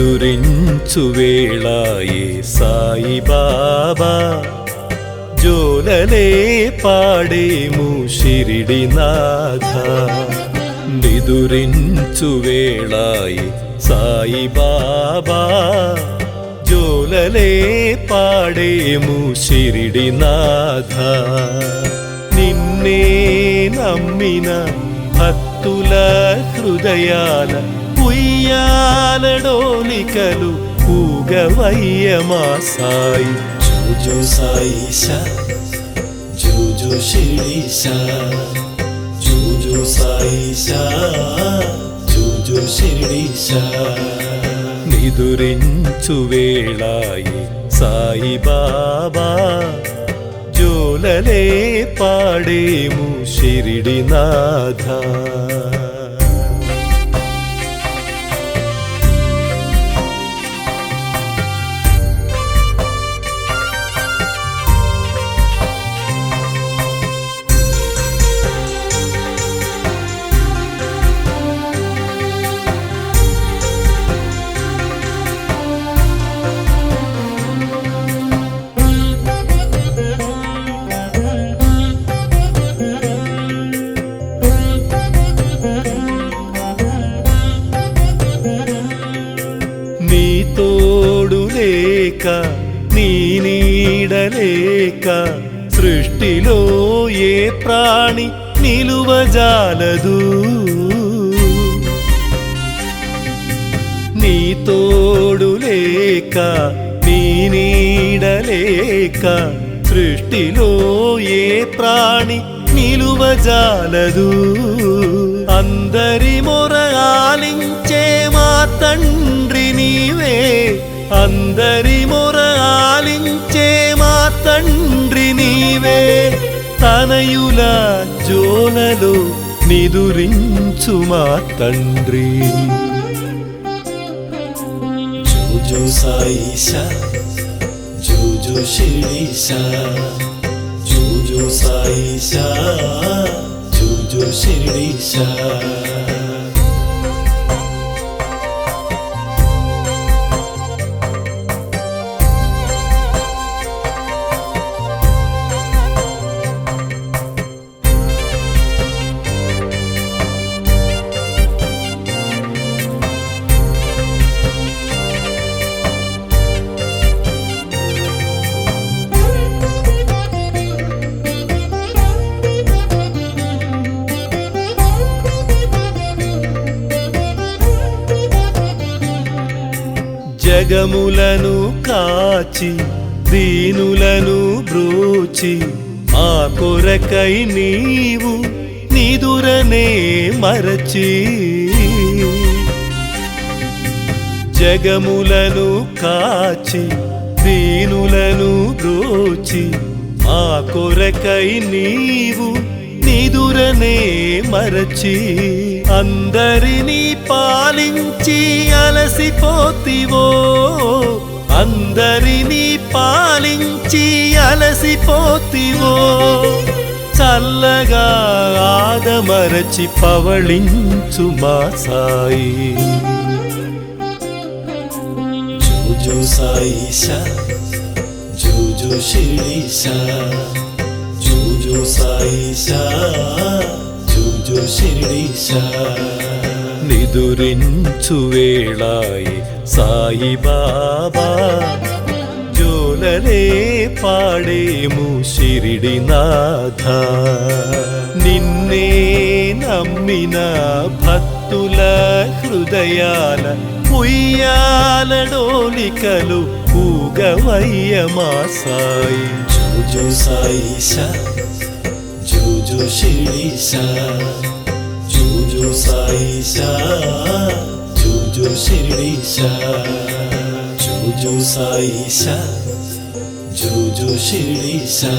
నిదురించు వేళాయే సాయిబాబా జోలలే పాడేము షిరిడినాథ నిదురించు వేళాయే సాయిబాబా జోలలే పాడేము షిరిడినాథ నిన్నే నమ్మిన భక్తుల హృదయాల ఉయ్యాలడోలికలు ఊగవయ్య మా సాయి జూజు సాయిషా జూజు శిరీషా జూజు సాయిషా జూజు శిరీషా నిదురించు వేళాయే సాయిబాబా జోలలే పాడేము షిరిడినాథ నీ నీడలేక సృష్టిలో ఏ ప్రాణి నిలువజాలదు నీ తోడు లేక నీ నీడలేక సృష్టిలో ఏ ప్రాణి నిలువజాలదు అందరి మొర ఆలించే మా తండ్రి నీవే అందరి మొర ఆలించే మా తండ్రి నీవే తనయుల జోలలో నిదురించు మా తండ్రి జూజు సాయిషా జూజు శిరీషా జూజు సాయిషా జూజు శిరీషా జగములను కాచి దీనులను బ్రోచి మా కొరకై నీవు నిదురనే మరచి జగములను కాచి దీనులను బ్రోచి మా కొరకై నీవు నిదురనే మరచి అందరినీ పాలించి అలసిపోతివో అందరినీ పాలించి అలసిపోతివో చల్లగా ఆదమరచి పవళించు మా సాయి జూజు సాయిషా జూజు శిరీషా జూజు సాయిషా జూజు శిరీషా నిదురించు వేళాయే సాయిబాబా జోలలే పాడేము షిరిడినాథ నిన్నే నమ్మిన భక్తుల హృదయాల ఉయ్యాలడోలికలు ఊగవయ్య మా సాయి జూజు సాయిషా జూజు శిరీషా జూజు సాయిషా జూజు శిరీషా జూజు సాయిషా జూజు శిరీషా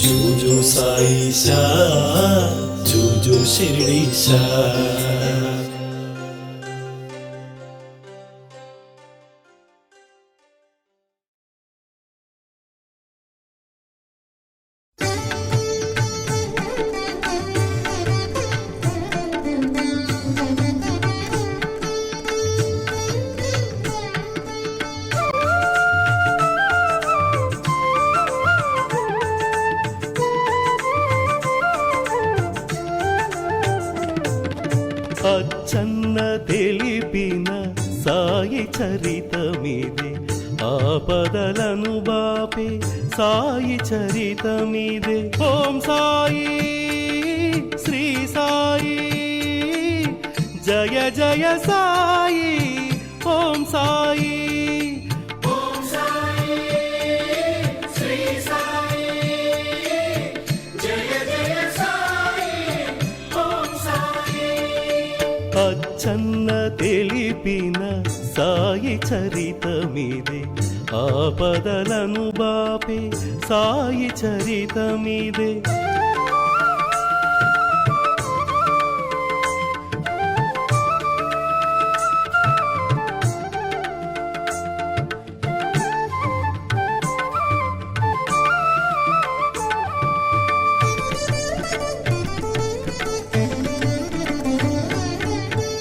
జూజు సాయిషా జూజు శిరీషా అచ్చన్న తెలిపిన సాయి చరితమిదే, ఆపదలను బాపే సాయి చరితమిదే. ఓం సాయి శ్రీ సాయి జయ జయ సాయి. ఓం సాయి అచ్చన్న తెలిపిన సాయి చరితమిదే, ఆపదలను బాపే సాయి చరితమిదే.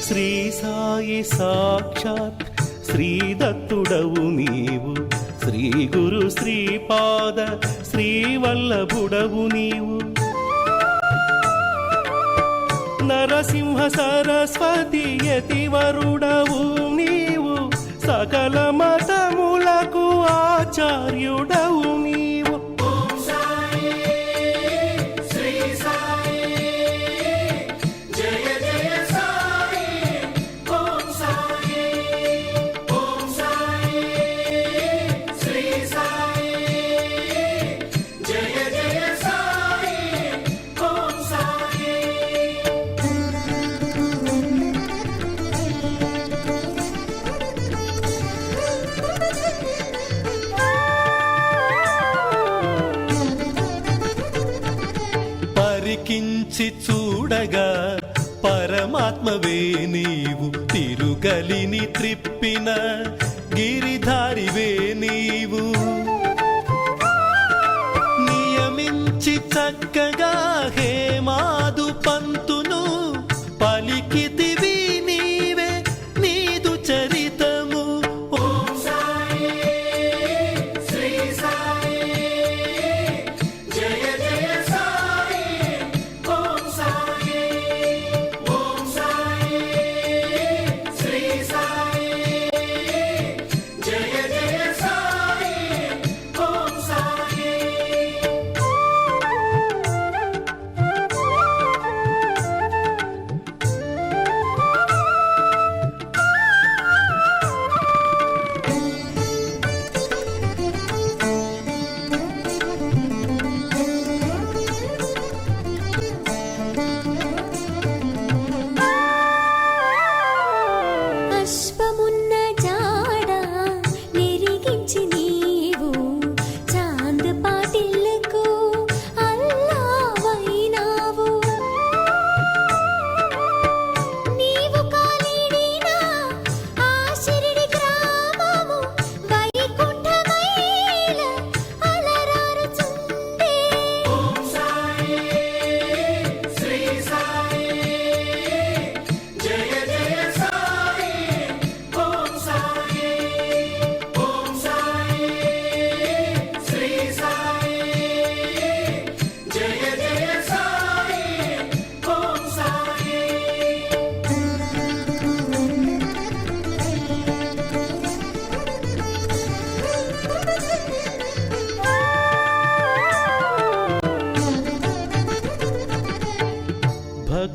శ్రీ సాయి సాక్షాత్ శ్రీదత్తుడవు నీవు, శ్రీ గురు శ్రీపాద శ్రీవల్లభుడవు నీవు. నరసింహ సరస్వతి యతివరుడవు నీవు, సకల మతములకు ఆచార్యుడవు నీవు. పరికించి చూడగా పరమాత్మవే నీవు, తిరుగలిని త్రిప్పిన గిరిధారివే నీవు. నియమించి చక్కగా హేమాదు పంతును పలికితివి నీవే, నీదు చరితము.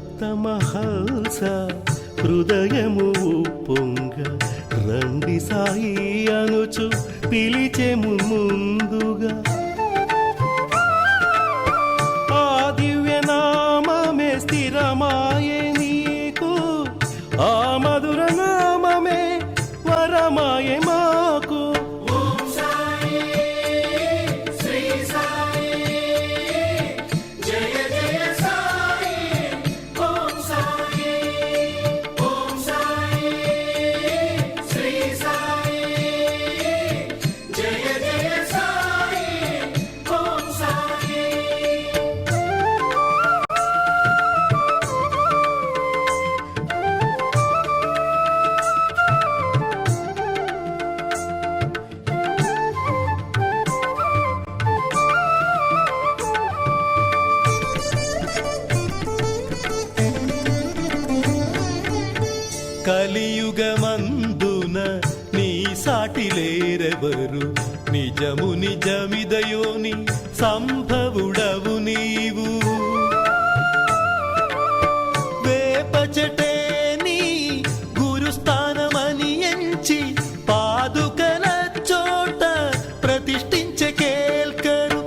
భక్తమహల్స హృదయము పొంగ, రండి సాయి అనుచు పిలిచెము ముందుగా. ఆ దివ్యనామమే స్థిరమాయే నీకు, ఆ మధుర నామమే వరమాయే మాకు. కలియుగమందున నీ సాటిలేరెవరు నిజము నిజమిదయోని సంభవుడవు నీవు వేపచటే నీ గురుస్థానమని ఎంచి పాదుకల చోట ప్రతిష్ఠించే కేల్కరు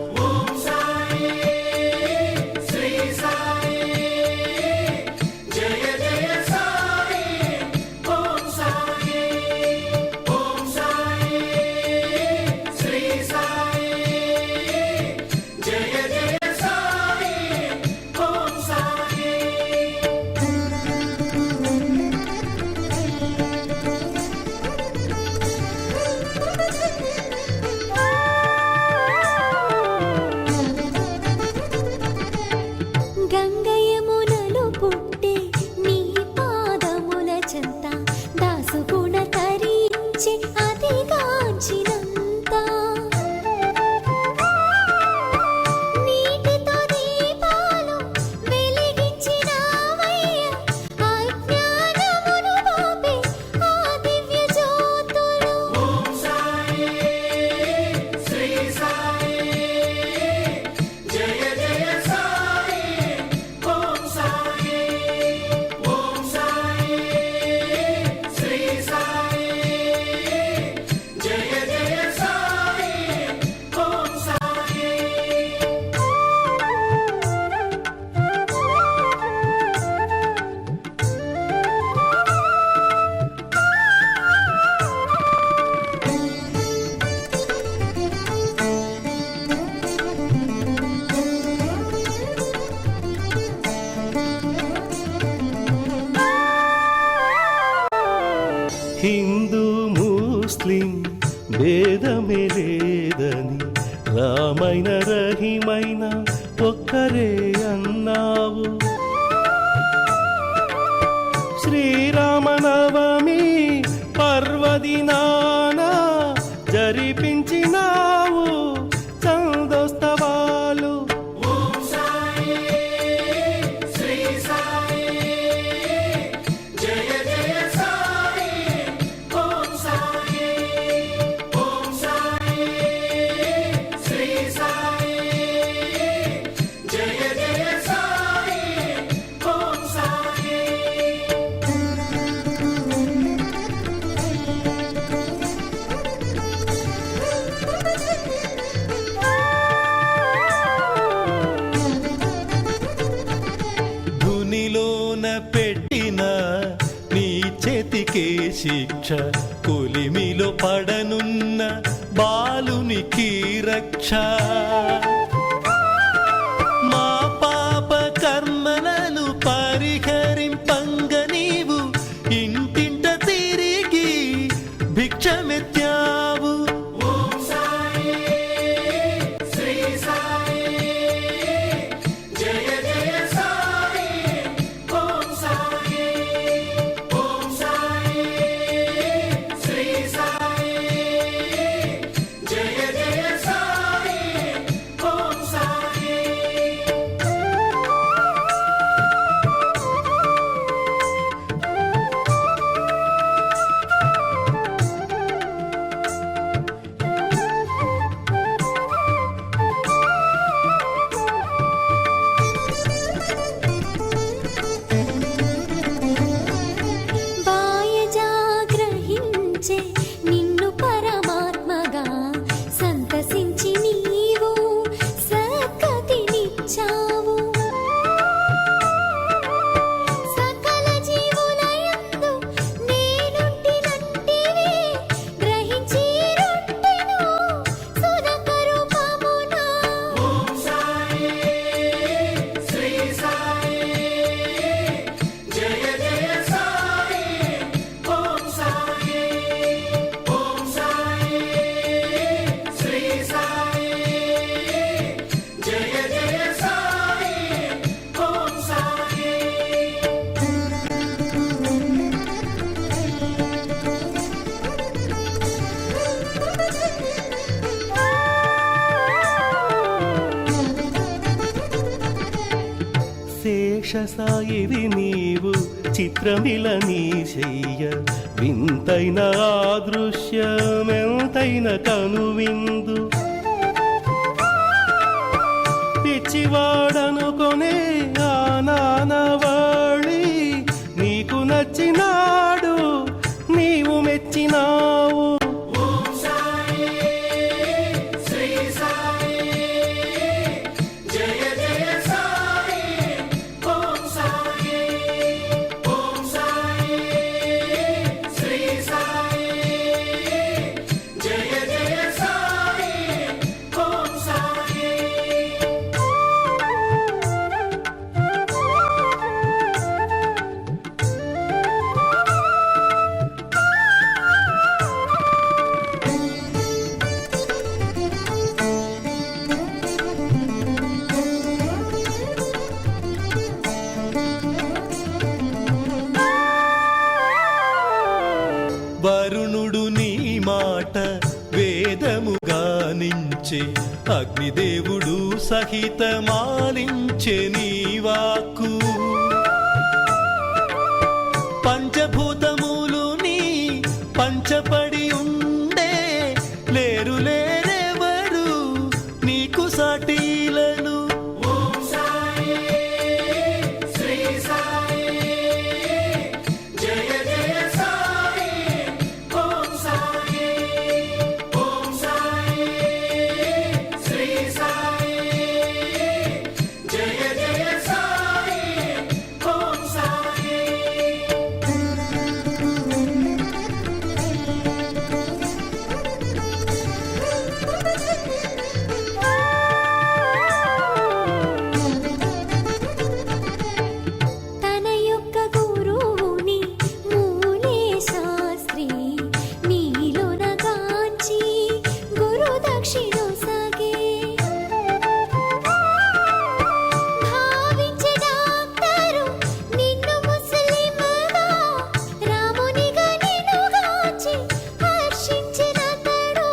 గంగయమునలు పుట్టే నీ పాదముల చెంత దాసుగుణ తరించి అదిగాంచినంత నీటితో దీపాలు వెలిగించినావయ్య అజ్ఞానమును బాపే ఆ దివ్య జ్యోతులు హిందూ ముస్లిం భేదమే లేదని రామైన రహిమైన ఒక్కరే అన్నావు శ్రీరామనవమి పర్వదినాన జరిపించినావు చందోత్సవాలు ధునిలోన పెట్టిన నీ చేతికే శిక్ష కొలిమిలో పడనున్న బాలునికి రక్ష మా పాప కర్మలను పరిహరింపంగ నీవు ఇంటింట తిరిగి భిక్షమెత్తావు నిన్ను పరమాత్మగా సంతసించి నీవు సద్గతినిచ్చావు సకల జీవులయందు నేనుంటినంటివి గ్రహించి రొట్టెను సునక రూపమున శేషసాయివి నీవు చిత్రమిల నీ శయ్య వింతైన ఆదృశ్యమెంతైన కనువిందు పిచ్చివాడనుకొనే ఆ నానవాళి నీకు నచ్చినాడు నీవు మెచ్చినావు. వరుణుడు నీ మాట వేదముగా నించే అగ్నిదేవుడు సహితమాలించే నీ వాక్కు పంచభూతములు నీ పంచపడి ఉండే లేరు లేరెవరు నీకు సాటీలను. తన యొక్క గురువుని మూలే శాస్త్రి నీలోన గాంచి గురు దక్షిణ సగే భావించే డాక్టరు నిన్ను ముస్లింగా రామునిగా నిన్ను గాంచి హర్షించినతడు.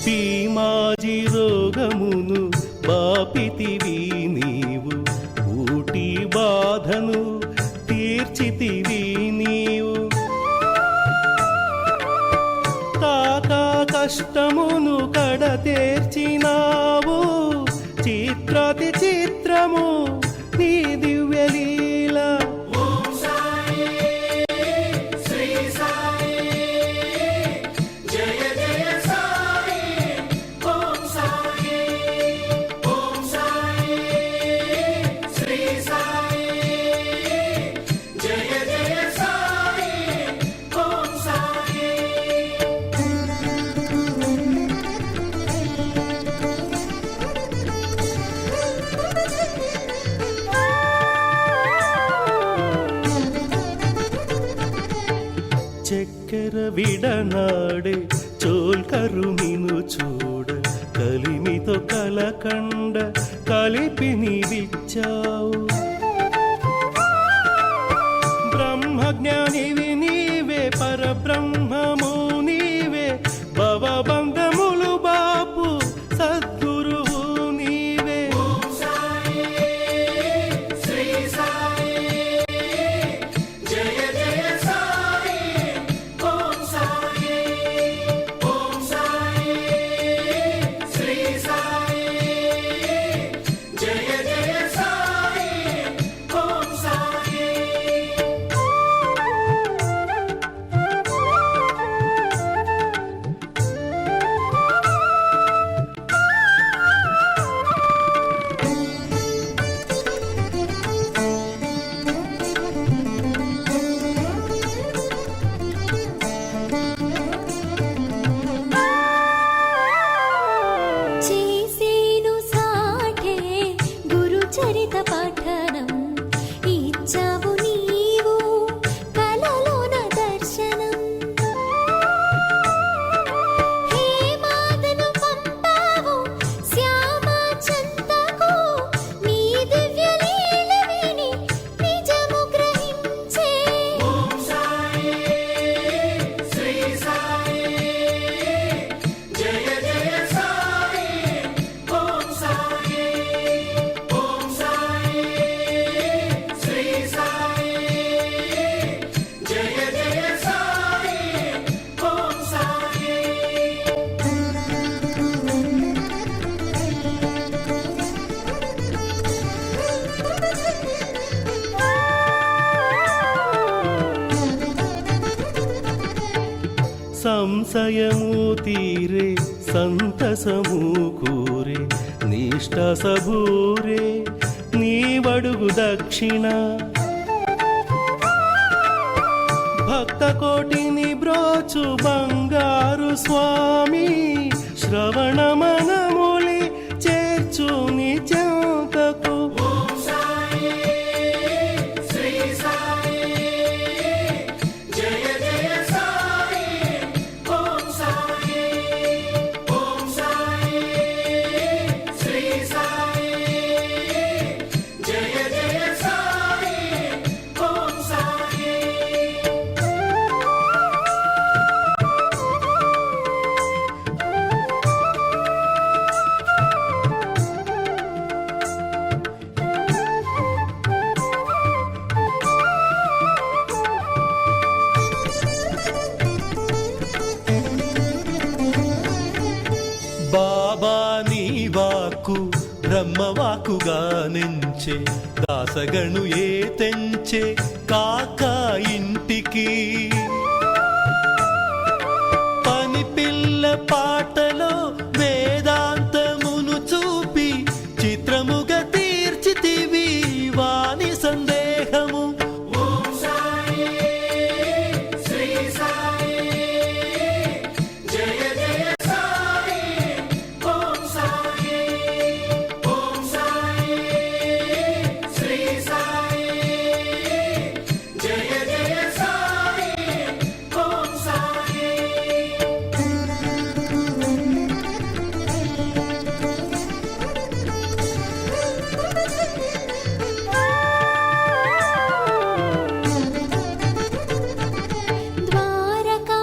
భీమాజీ రోగమును బాపితివి నీవు ఊటి బాధను తీర్చితివి నీవు తాకా కష్టమును కడతేర్చినావు చిత్రాతి చిత్రము నీ దివ్యలీల. చక్కెర విడనాడే చోల్కరుమిను చూడ కలిమితో కలకండ కలిపి నీవిచ్చావు. బ్రహ్మజ్ఞానివి నీవే పరబ్రహ్మము నీవే భవబంధములు బాపు సద్గురువు నీవే. జయ జయ సాయి సంశయము తీరే సంతసము కూరే నిష్ట సబూరే నీవడుగు దక్షిణ భక్త కోటిని బ్రోచు బంగారు స్వామి శ్రవణ మనములి చేర్చుని చెంతకు బాబా నీ వాక్కు బ్రహ్మవాకుగా నెంచే దాసగణు ఏ తెంచే కాక ఇంటికి పని పిల్ల పాటలో వేదాంతమును చూపి చిత్రముగా తీర్చితివి వాని సందేహము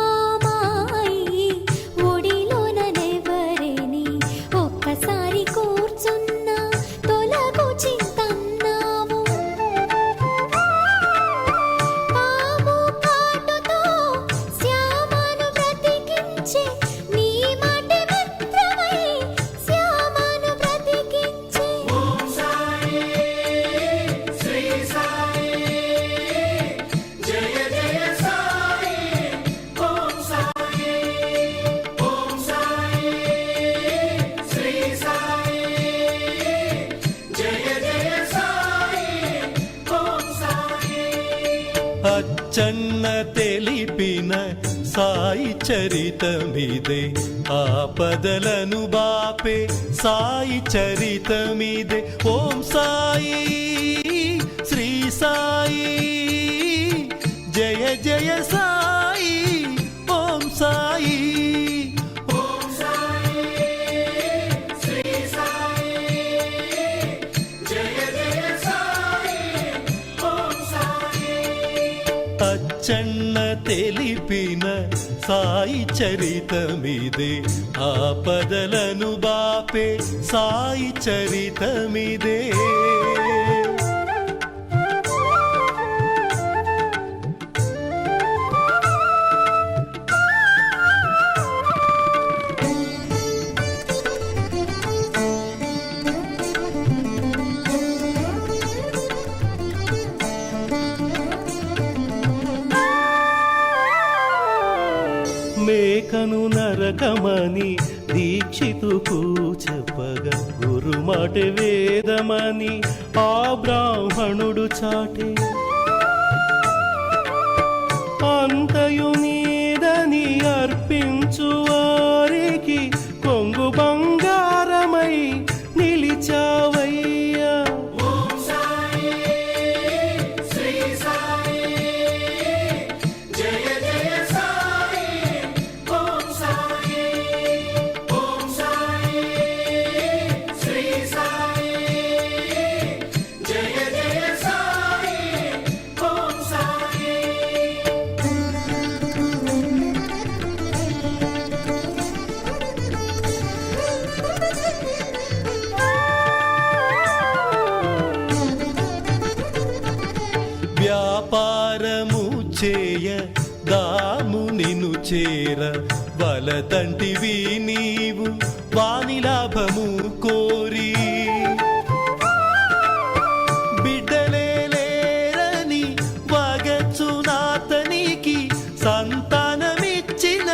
ద్వారకామాయి ఒడిలోననెవరిని ఒక్కసారి కూర్చున్నా తొలగు చింతన్నావు పాము కాటుతో శ్యామను బ్రతికించే నీ మాటే మిత్రమై శ్యామను బ్రతికించే అచ్చన్న తెలిపిన సాయి చరితమిదే ఆపదలను బాపే సాయి చరితమిదే ఓం సాయి శ్రీ సాయి జయ జయ సాయి ఓం సాయి అచ్చన్న తెలిపిన సాయి చరితమిదే ఆపదలను బాపే సాయి చరితమిదే మేకను నరకమని దీక్షితుకు చెప్పగా గురుమాట వేదమని ఆ బ్రాహ్మణుడు చాటే అంతయు నీదని అర్పించు వారికి కొంగు బంగారమై నిలిచావయ్యా వ్యాపారము చేయ దాము నిను చేర వలదంటివి నీవు వాని లాభము కోరి బిడ్డలే లేరని వగచునాతనికి సంతానమిచ్చిన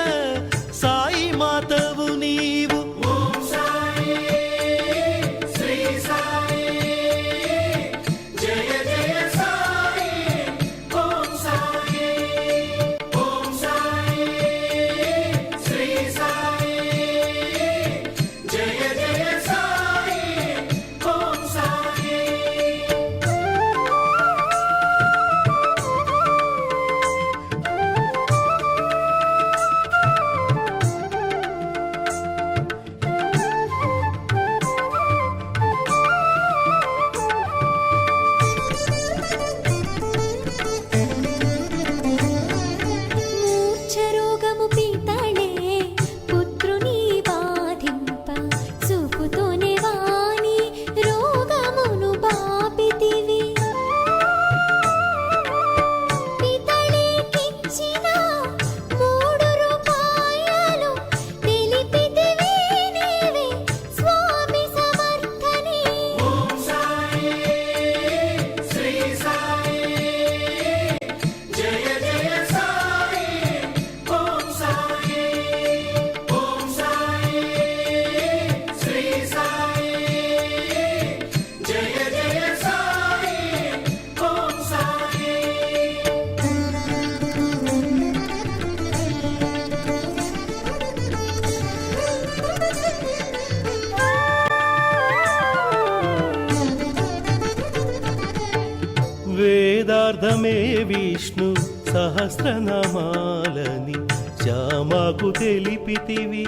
అర్థమే విష్ణు సహస్రనామాలని శ్యామకు తెలిపితివి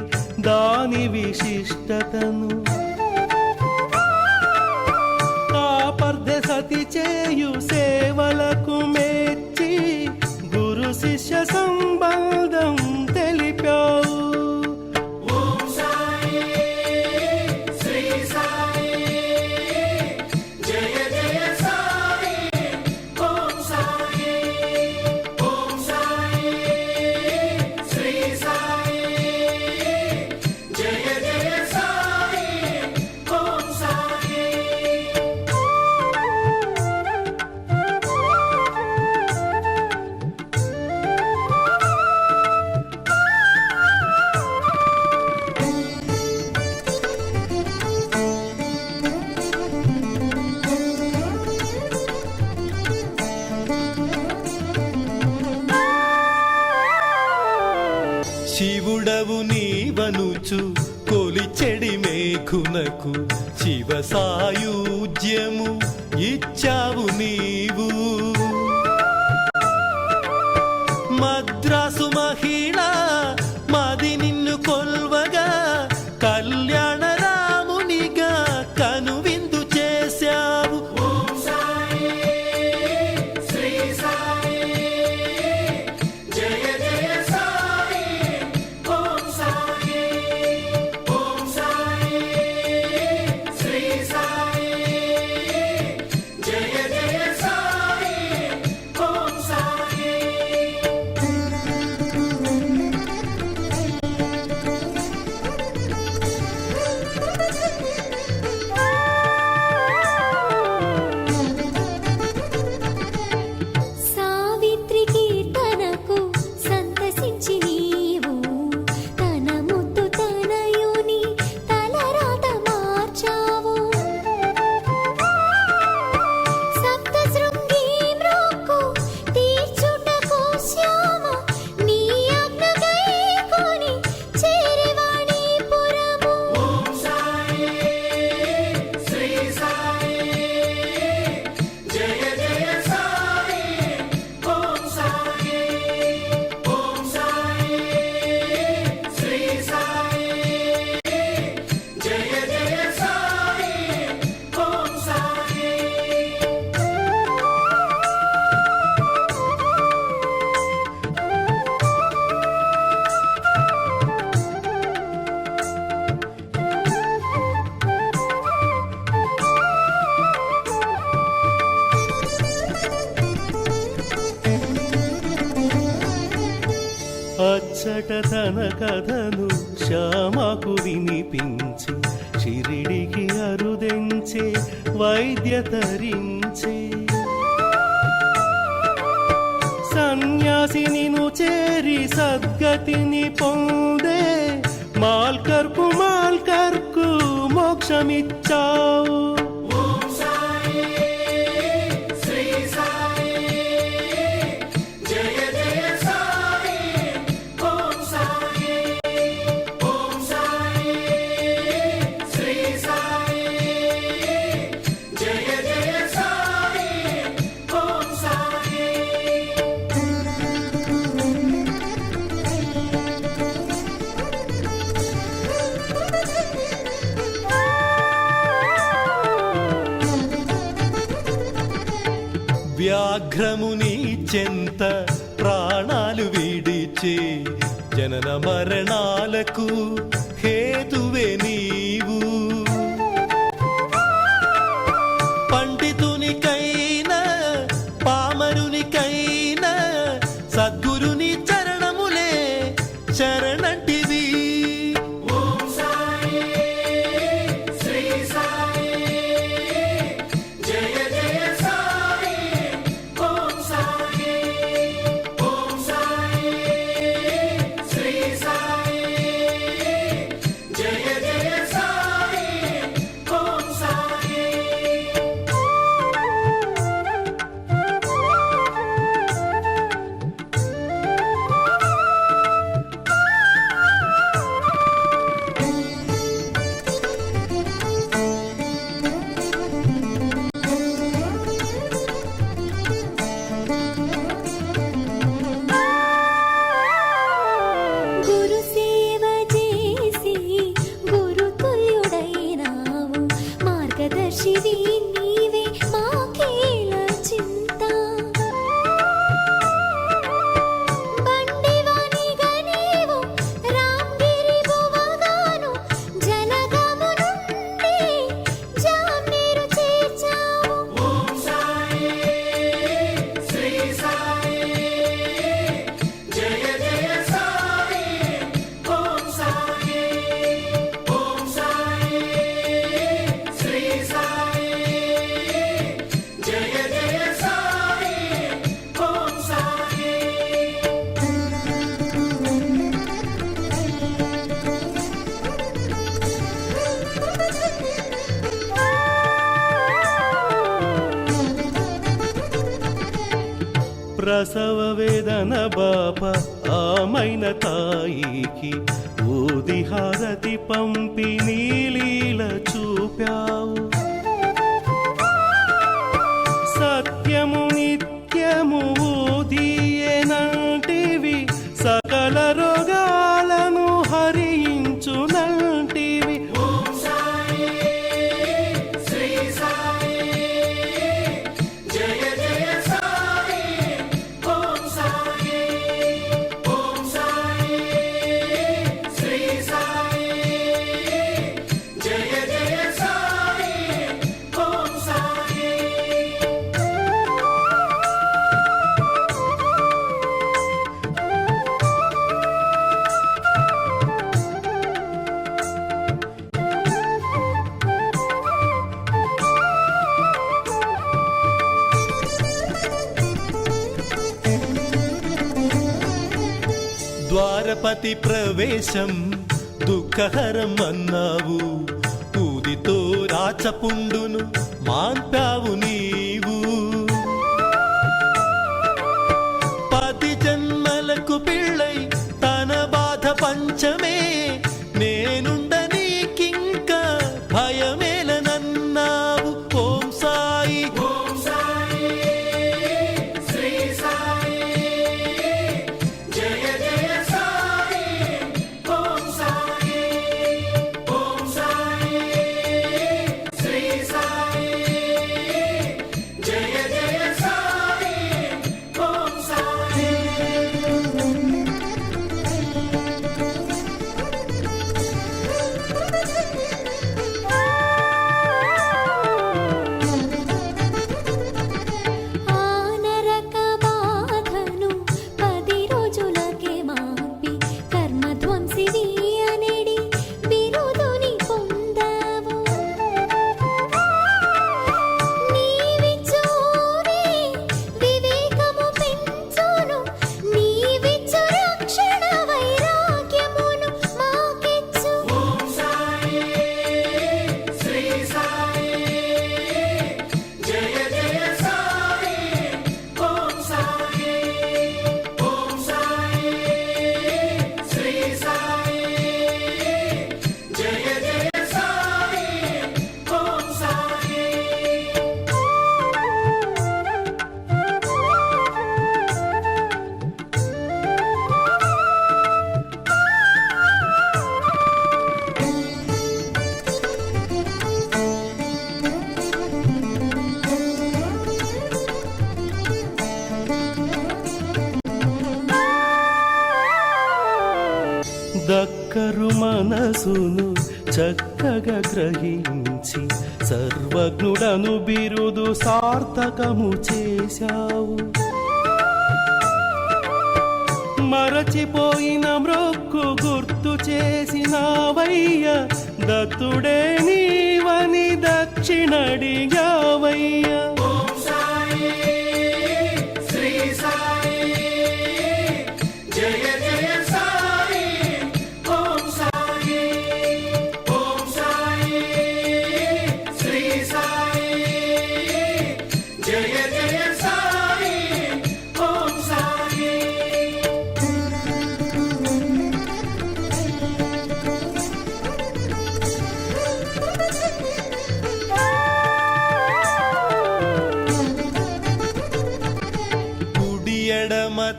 దాని విశిష్టతను. కాపర్ధె సతి చేయు సేవలకు మెచ్చి గురు శిష్య సంబంధం తెలిపావు. శివుడవు నీవనుచు కొలిచెడి మేఘునకు శివ సాయుజ్యము ఇచ్చావు నీవు. మద్రాసు మహిళ మది నిన్ను కొల్వగా కళ్యాణ రామునిగా కనువిందు చేశావు. సావిత్రి కీర్తనకు సంతసించి నీవు తన ముద్దు తనయుని తలరాత మార్చావు. సప్త శృంగి మ్రోక్కు తీర్చుటకు శ్యామ నీ ఆజ్ఞ గైకొని చేరివాణిపురము. అచ్చట తన కథను శ్యామకు వినిపించి షిరిడికి అరుదెంచే వైద్య తరించే. సన్యాసినిను చేరి సద్గతిని పొందే మాల్కర్కు మోక్షమిచ్చావు. వ్యాఘ్రముని చెంత ప్రాణాలు విడిచే జనన మరణాలకు హేతువే నీవు. పండితునికైనా పామరునికైనా సద్గురుని చరణములే శరణంటివి. జయ జయ ప్రసవ వేదన బాప ఆమైన తాయికి ఊది హారతి పంపి నీలీల చూపావు. సత్యము నిత్యము ఊదియేనంటివి, సకల రోగాలను హరించునంటివి. ద్వారపతి ప్రవేశం దుఃఖహరం అన్నావు, ఊదితో రాచపుండును మాన్పావు నీవు. 10 జన్మలకు పిళ్ళై తన బాధ పంచమే, నేనుండ నీకింక భయమేలనన్నావు. ఓం సాయి దక్కరు మనసును చక్కగా గ్రహించి సర్వజ్ఞుడను బిరుదు సార్థకము చేశావు. మరచిపోయిన మ్రొక్కు గుర్తు చేసినావయ్య, దత్తుడే నీవని దక్షిణడిగావయ్య.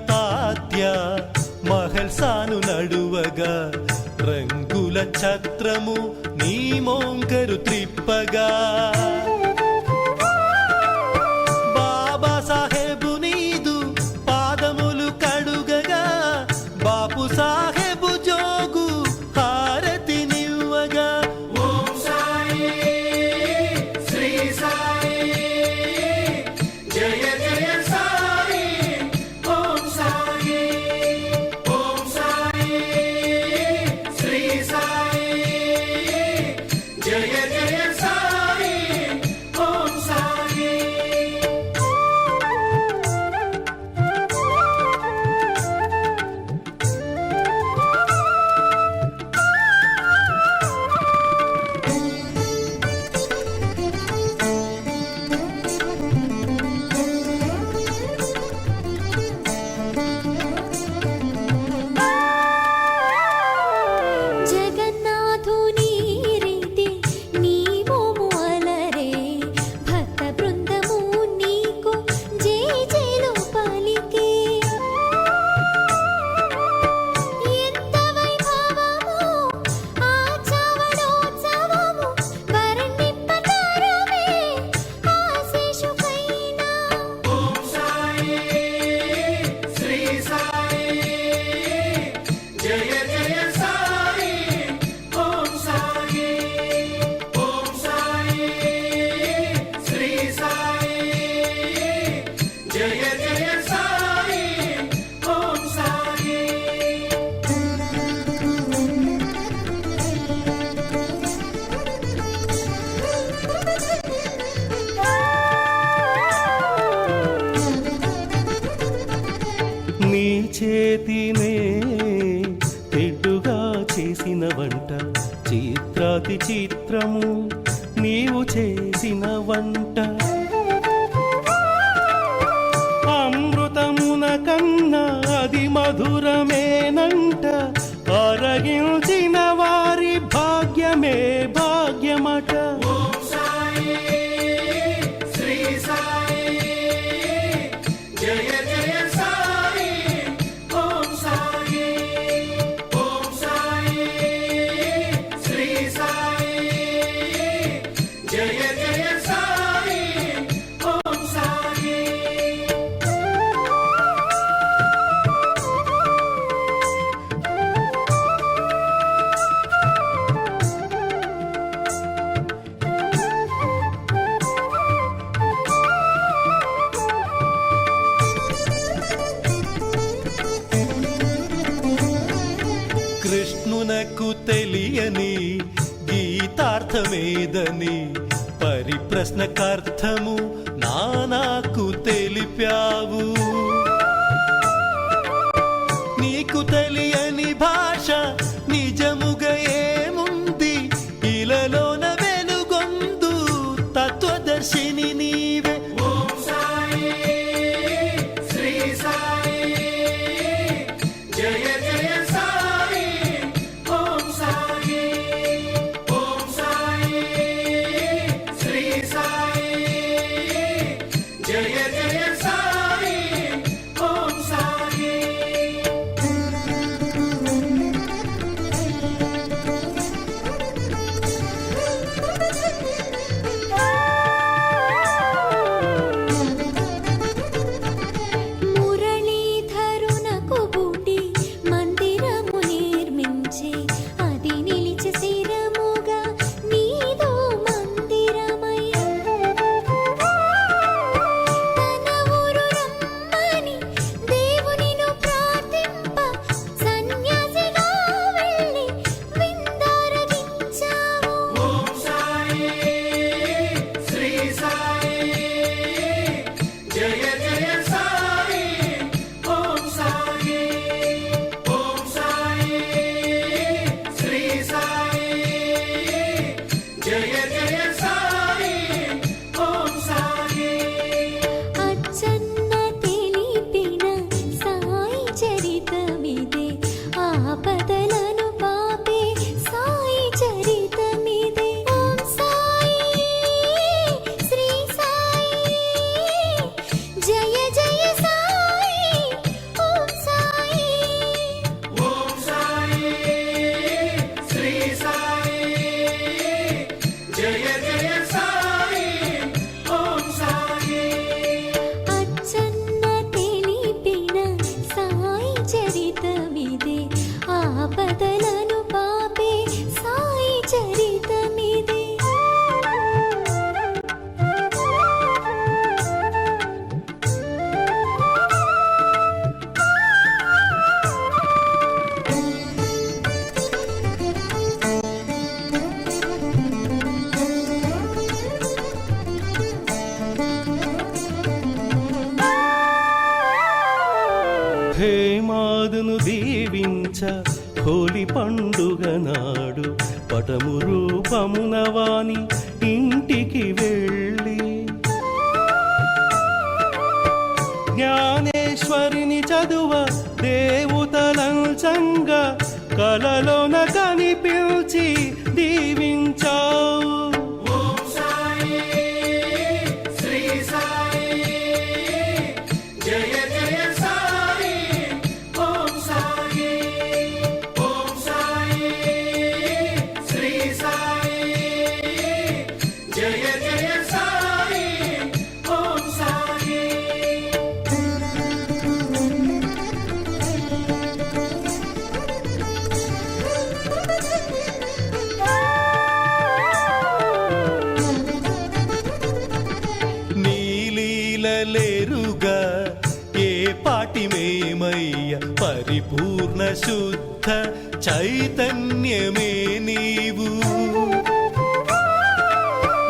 తాత్య మహల్సాను నడువగా, రంగుల ఛత్రము నీ మోంకరు త్రిప్పగా, బాబా సాహెబు నీదు పాదములు కడుగగా, బాపు సాహెబు జోగు హారతి నివ్వగా. ఓం సాయి శ్రీ సాయి జయ జయ సాయి. ఓం సాయి ఓం సాయి శ్రీ సాయి జయ జయ సాయి. చేతినే తెడ్డుగా చేసిన వంట చిత్రాతి చిత్రము నీవు చేసిన వంట అమృతమున కన్నా అది మధురమేనంట అరగించిన వారి భాగ్యమే భాగ్యమట ఓం సాయి శ్రీ సాయి జయ జయ సాయి ఓం సాయి ఓం సాయి శ్రీ సాయి జయ జయ సాయి ఓం సాయి కృష్ణునకు తెలియని గీతార్థమేదని పరిప్రశ్నకార్థము నానాకు తెలిపావు నీకు తెలియని భాష నిజముగా ఏముంది ఇలలోన వెలుగొందు తత్వదర్శిని నీవే ఓం సాయి శ్రీ సాయి జయ జయ సాయి ఓం సాయి ఓం సాయి శ్రీ సాయి జయ జయ సాయి ఓం సాయి మురళీధరునకు బుడి మందిరము నిర్మించి అది నిలిచి స్థిరముగా నీదో మందిరమై తన ఊరు రమ్మని దేవునిను ప్రార్థింప సన్యాసిగా వెళ్ళి విందారగించావు ఓం సాయి శ్రీ సాయి జయ జయ సాయి ఓం సాయి ఓం సాయి శ్రీ సాయి జయ జయ సాయి ఓం సాయి అచ్చన్న తెలిపిన సాయి చరితమిదే ఆపదలను పాపే సాయి చరితమిదే ఓం సాయి శ్రీ సాయి జయ జయ సాయి ఓం సాయి ఓం సాయి శ్రీ సాయి జయ జయ సాయి ఓం సాయి అచ్చన్న తెలిపిన సాయి చరితమిదే ఆపదలను పాపే సాయి చరితమిదే హేమాదును దీవించ హోలీ పండుగ నాడు పటము రూపమున వాని ఇంటికి వెళ్ళి జ్ఞానేశ్వరిని చదువ దేవతలంచంగా కలలోన కనిపించి దీవించావు ఓం సాయి శ్రీ సాయి జయ జయ సాయి ఓం సాయి ఓం సాయి శ్రీ సాయి జయ జయ సాయి ఓం సాయి నీలీలలేరుగా ఏ పాటి మేమయ్య పరిపూర్ణ శుద్ధ చైతన్యమే నీవు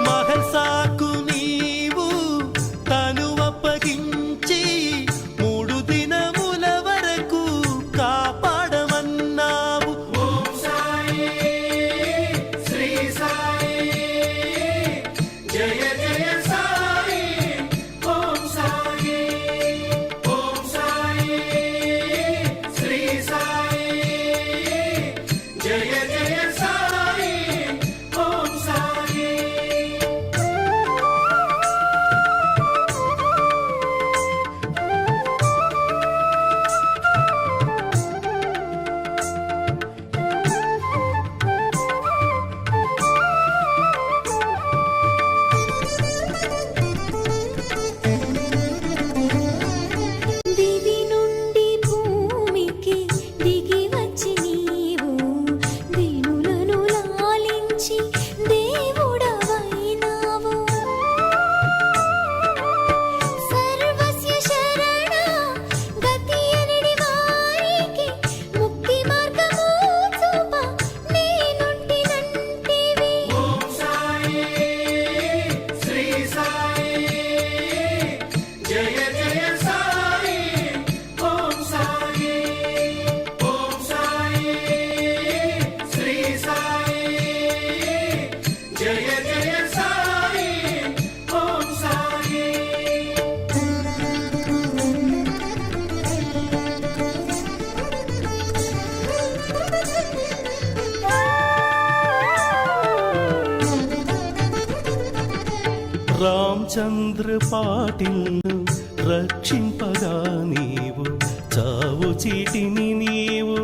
మహర్సాకు నీవు తను అప్పగించి 3 దినముల వరకు రామచంద్ర పాటిల్ను రక్షింపగా నీవు చావు చీటిని నీవు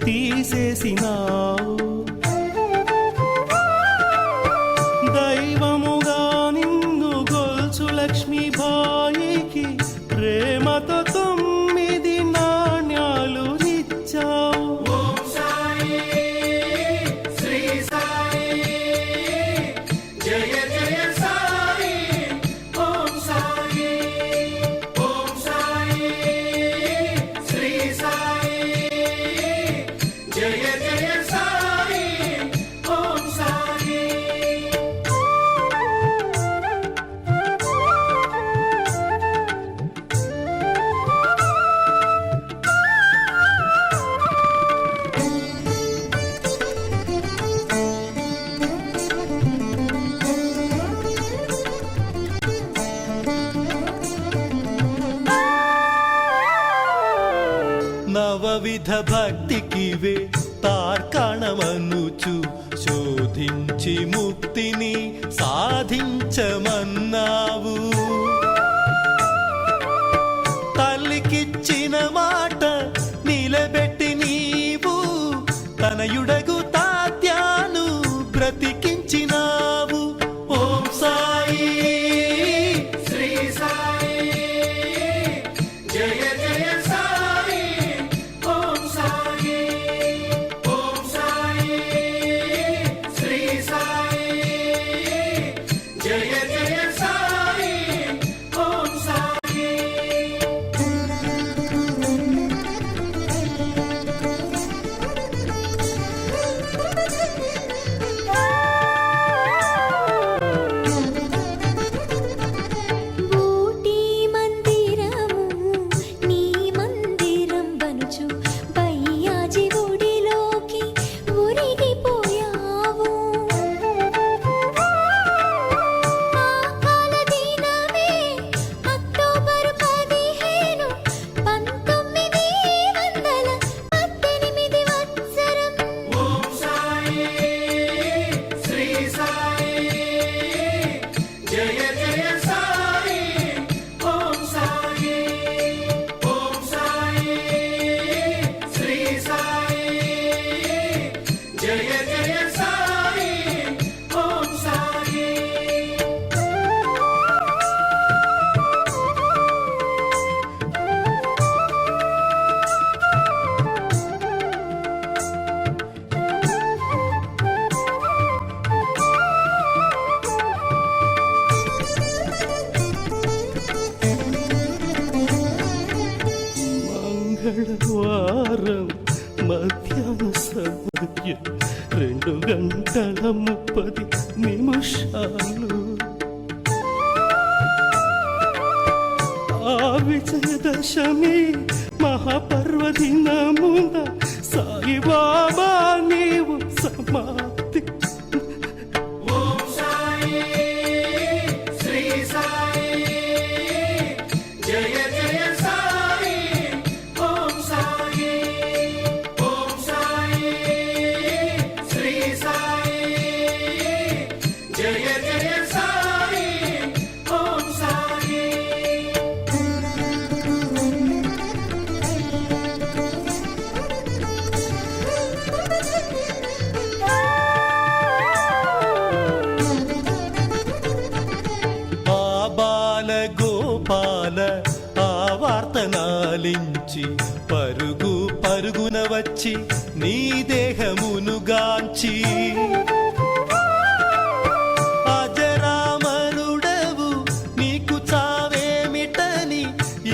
తీసేసినావు. దైవముగా నిన్ను గొల్చు లక్ష్మీబాయికి ప్రేమతో 9 నాణ్యాలు ఇచ్చావు. ఓం సాయి శ్రీ సాయి జయ జయ సాయి ఓం సాయి ఓం సాయి శ్రీ సాయి జయ జయ సాయి ఓం సాయి. నవవిధ భక్తికివే తార్కాణమనుచు శోధించి ముక్తిని సాధించమన్నావు. తల్లికిచ్చిన మాట నిలబెట్టి నీవు తనయుడగు తాత్యాను బ్రతికించినావు. ఓం సాయి శ్రీ సాయి జయ జయ సాయి ఓం సాయి ఓం సాయి శ్రీ సాయి జయ జయ సాయి ఓం సాయి. ఊటీ మందిరము నీ మందిరం బనుచు బయ్యాజి గుడిలోకి ఉరిగిపోయావు. ఆ కాల దినమే అక్టోబరు 15, 1918 వత్సరం. ఓం సాయి శ్రీ సాయి జయ జయ సాయి ఓం సాయి ఓం సాయి శ్రీ సాయి జయ జయ సాయి ఓం సాయి. మంగళవారం మధ్యాహ్న సమయం 2:30 ఆ విజయదశమి మహాపర్వదినమున సాయిబాబా నీవు సమాప్తి. ఓం సాయి శ్రీ సాయి జయ జయ సాయి ఓం సాయి ఓం సాయి శ్రీ సాయి జయ జయ సాయి ఓం సాయి. బాల గోపాల ఆ వార్తనాలించి పరుగు పరుగున వచ్చి నీ దేహమును గాంచి అజరామరుడవు నీకు చావేమిటని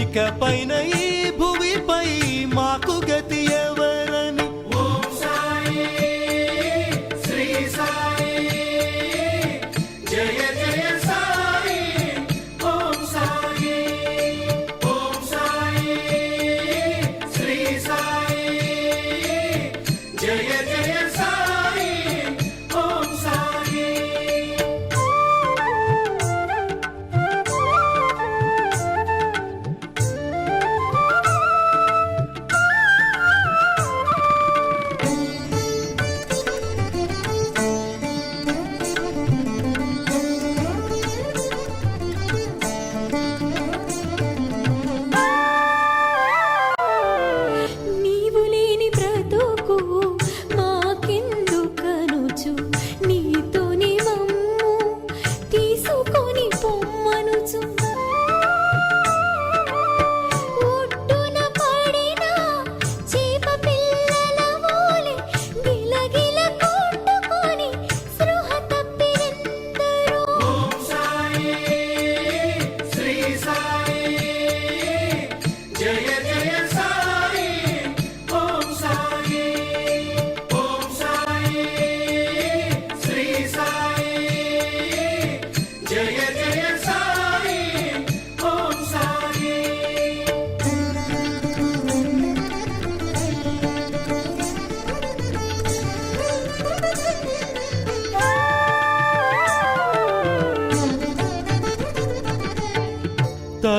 ఇకపైన ఈ భువిపై మాకు గతి ఎవరని. ఓం సాయి శ్రీ సాయి జయ జయ సాయి ఓం సాయి ఓం సాయి శ్రీ సాయి జయ జయ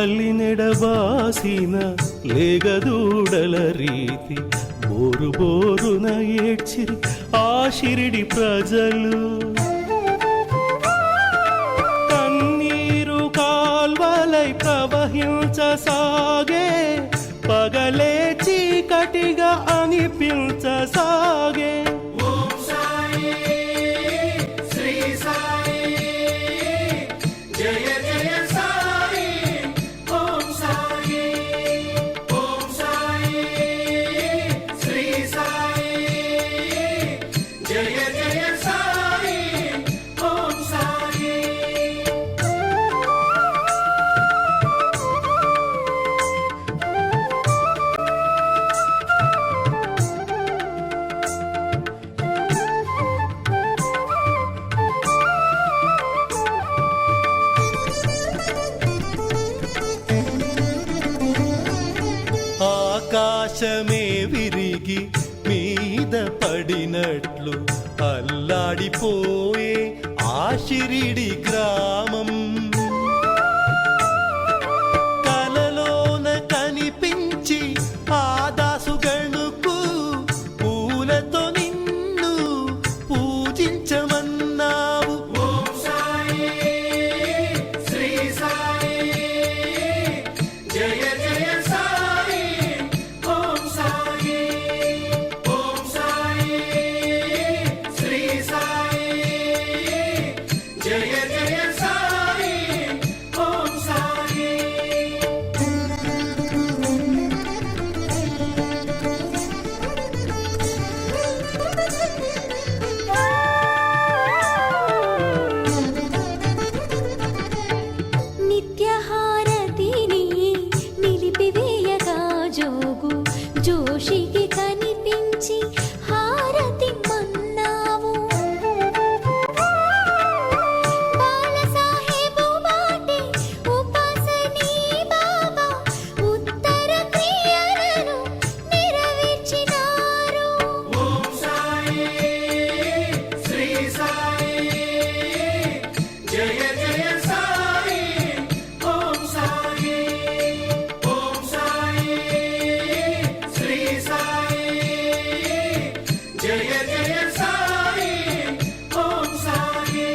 తల్లి నెడబాసిన లేగదూడల రీతి బోరు బోరున ఏడ్చిరి ఆ షిరిడి ప్రజలు. కన్నీరు కాల్వలై ప్రవహించసాగే, పగలే చీకటిగా అనిపించసాగే. ఓం సాయి శ్రీ సాయి జయ జయ సాయి ఓం సాయి ఓం సాయి శ్రీ సాయి జయ జయ సాయి ఓం సాయి. ఆకాశమే విరిగి మీద పడినట్లు అల్లాడిపోయే ఆ షిరిడి గ్రామం. కలలోన కనిపించి ఆ దాసుగణుకు పూలతో నిన్ను పూజించమన్నావు. ఓం సాయి శ్రీ సాయి జయ జయ సాయి ఓం సాయి ఓం సాయి శ్రీ సాయి జయ జయ సాయి ఓం సాయి. నిత్యహారతిని నిలిపివేయగా జోగు జోషికి కనిపించి హారతి మన్నావు. బాలసాహెబు బాటే ఉపాసనీ బాబా ఉత్తర క్రియలను నెరవేర్చినారు. ఓం సాయి శ్రీ సాయి జయ జయ సాయి ఓం సాయి ఓం సాయి శ్రీ సాయి జయ జయ సాయి ఓం సాయి.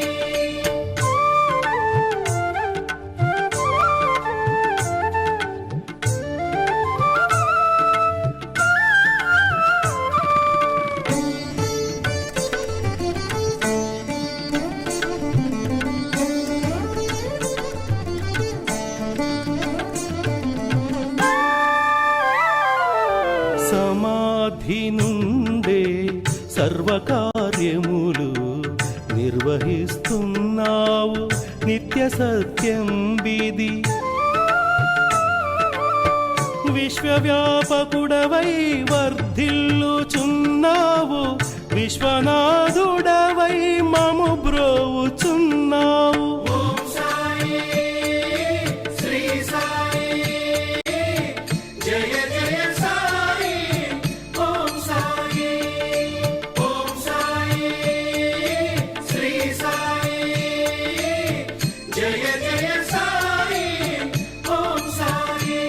సమాధి నుండే సర్వకార్యములు నిర్వహిస్తున్నావు నిత్య సత్యం విధి. విశ్వవ్యాపకుడవై వర్ధిల్లుచున్నావు, విశ్వనాథుడవై మము బ్రోవుచున్నావు. ఓం సాయి శ్రీ సాయి జయ జయ సాయి ఓం సాయి ఓం సాయి శ్రీ సాయి జయ జయ సాయి ఓం సాయి.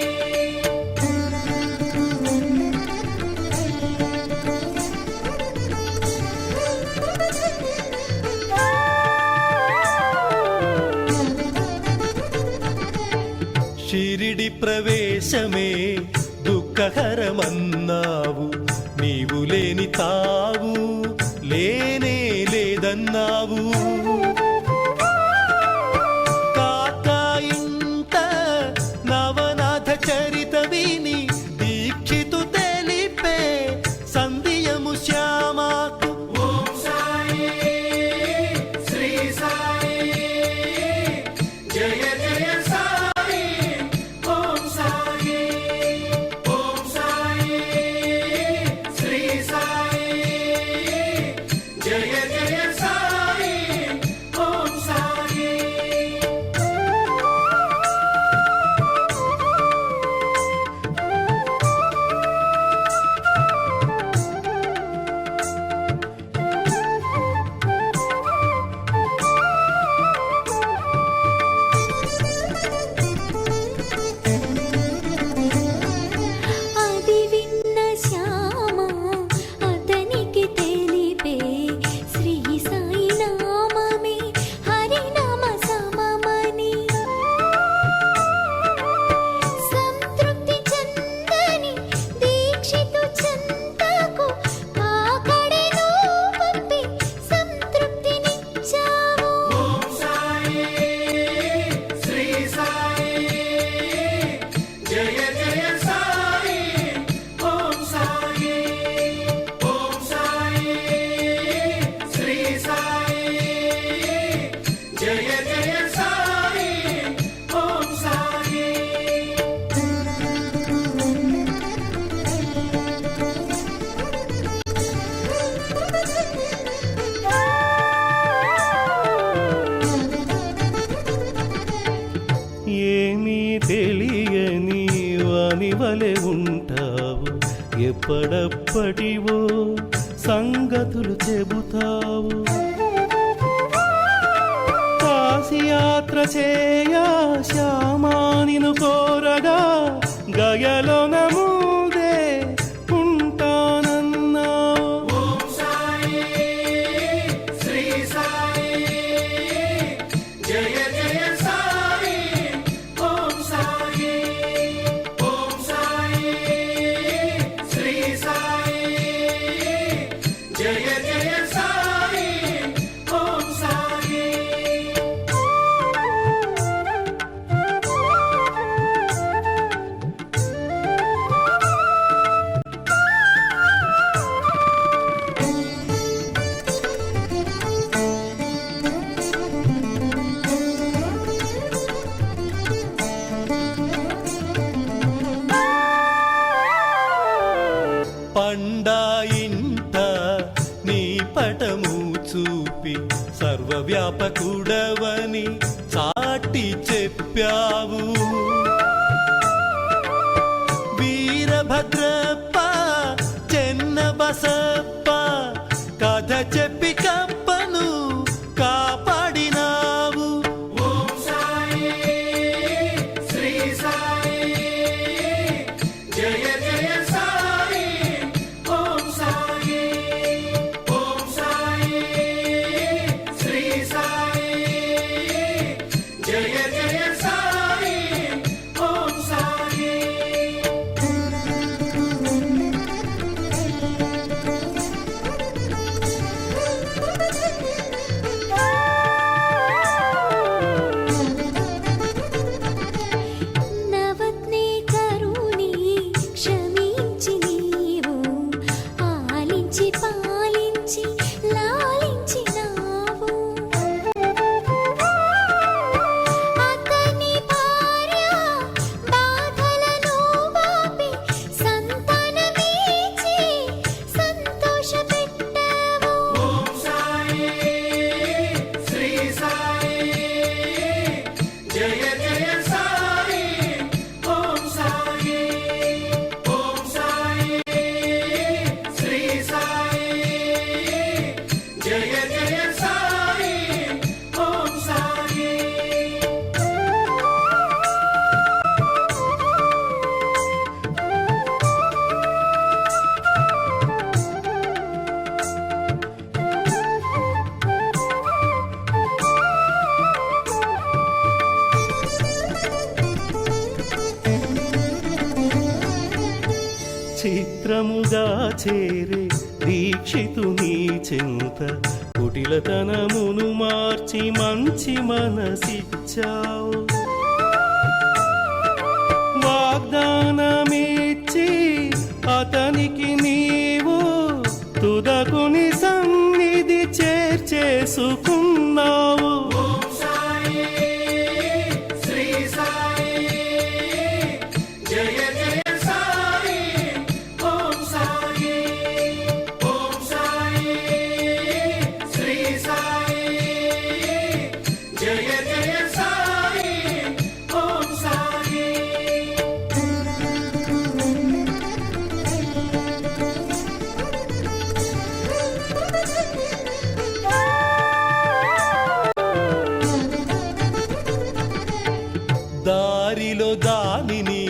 షిరిడి ప్రవేశమే దుఃఖకరమన్నావు, నీవు లేని తావు లేనే లేదన్నావు. కాకా ఇంట నవనాథ చరిత విని దీక్షితు తెలిపే సంధియము శ్యామాకు. ఓం సాయి శ్రీ సాయి జయ జయ సాయి ఓం సాయి ఓం సాయి శ్రీ సాయి జయ జయ సాయి ఎప్పడప్పటివో సంగతులు చెబుతావు. కాశీయాత్ర చేయా శ్యామానిను కోరగా గయలోన ముందే ఉంటానన్నావు. ఓం సాయి శ్రీ సాయి జయ జయ సాయి ఓం సాయి ఓం సాయి శ్రీ సాయి జయ జయ సాయి ఓం సాయి. పండా ఇంట నీ పటము చూపి సర్వవ్యాపకుడవని చాటి చెప్పావు. వీరభద్రప్ప చెన్న బసప్ప కథ చెప్పి కప్పను కాపాడినావు. ఓం సాయి శ్రీ సాయి జయ జయ సాయి ఓం సాయి ఓం సాయి శ్రీ సాయి జయ జయ సాయి ఓం సాయి. నవత్నే కరుణి క్షమించి నీవు ఆలించి పాలించి లాలించినావు. అతని భార్య బాధలను బాపి సంతానమిచ్చి సంతోషపెట్టావు. ఓం సాయి శ్రీ సాయి జయ జయ సాయి ఓం సాయి ఓం సాయి శ్రీ సాయి జయ జయ సాయి ఓం సాయి. చిత్రముగా చేరే దీక్షితుని చింత కుటిలతనమును మార్చి మంచి మనసిచ్చావు. వాగ్దానమిచ్చి అతనికి నీవు తుదకుని సన్నిధి చేర్చేసుకున్నావు. ఓం సాయి శ్రీ సాయి జయ జయ సాయి ఓం సాయి ఓం సాయి శ్రీ సాయి జయ జయ సాయి ఓం సాయి. దారిలో దానిని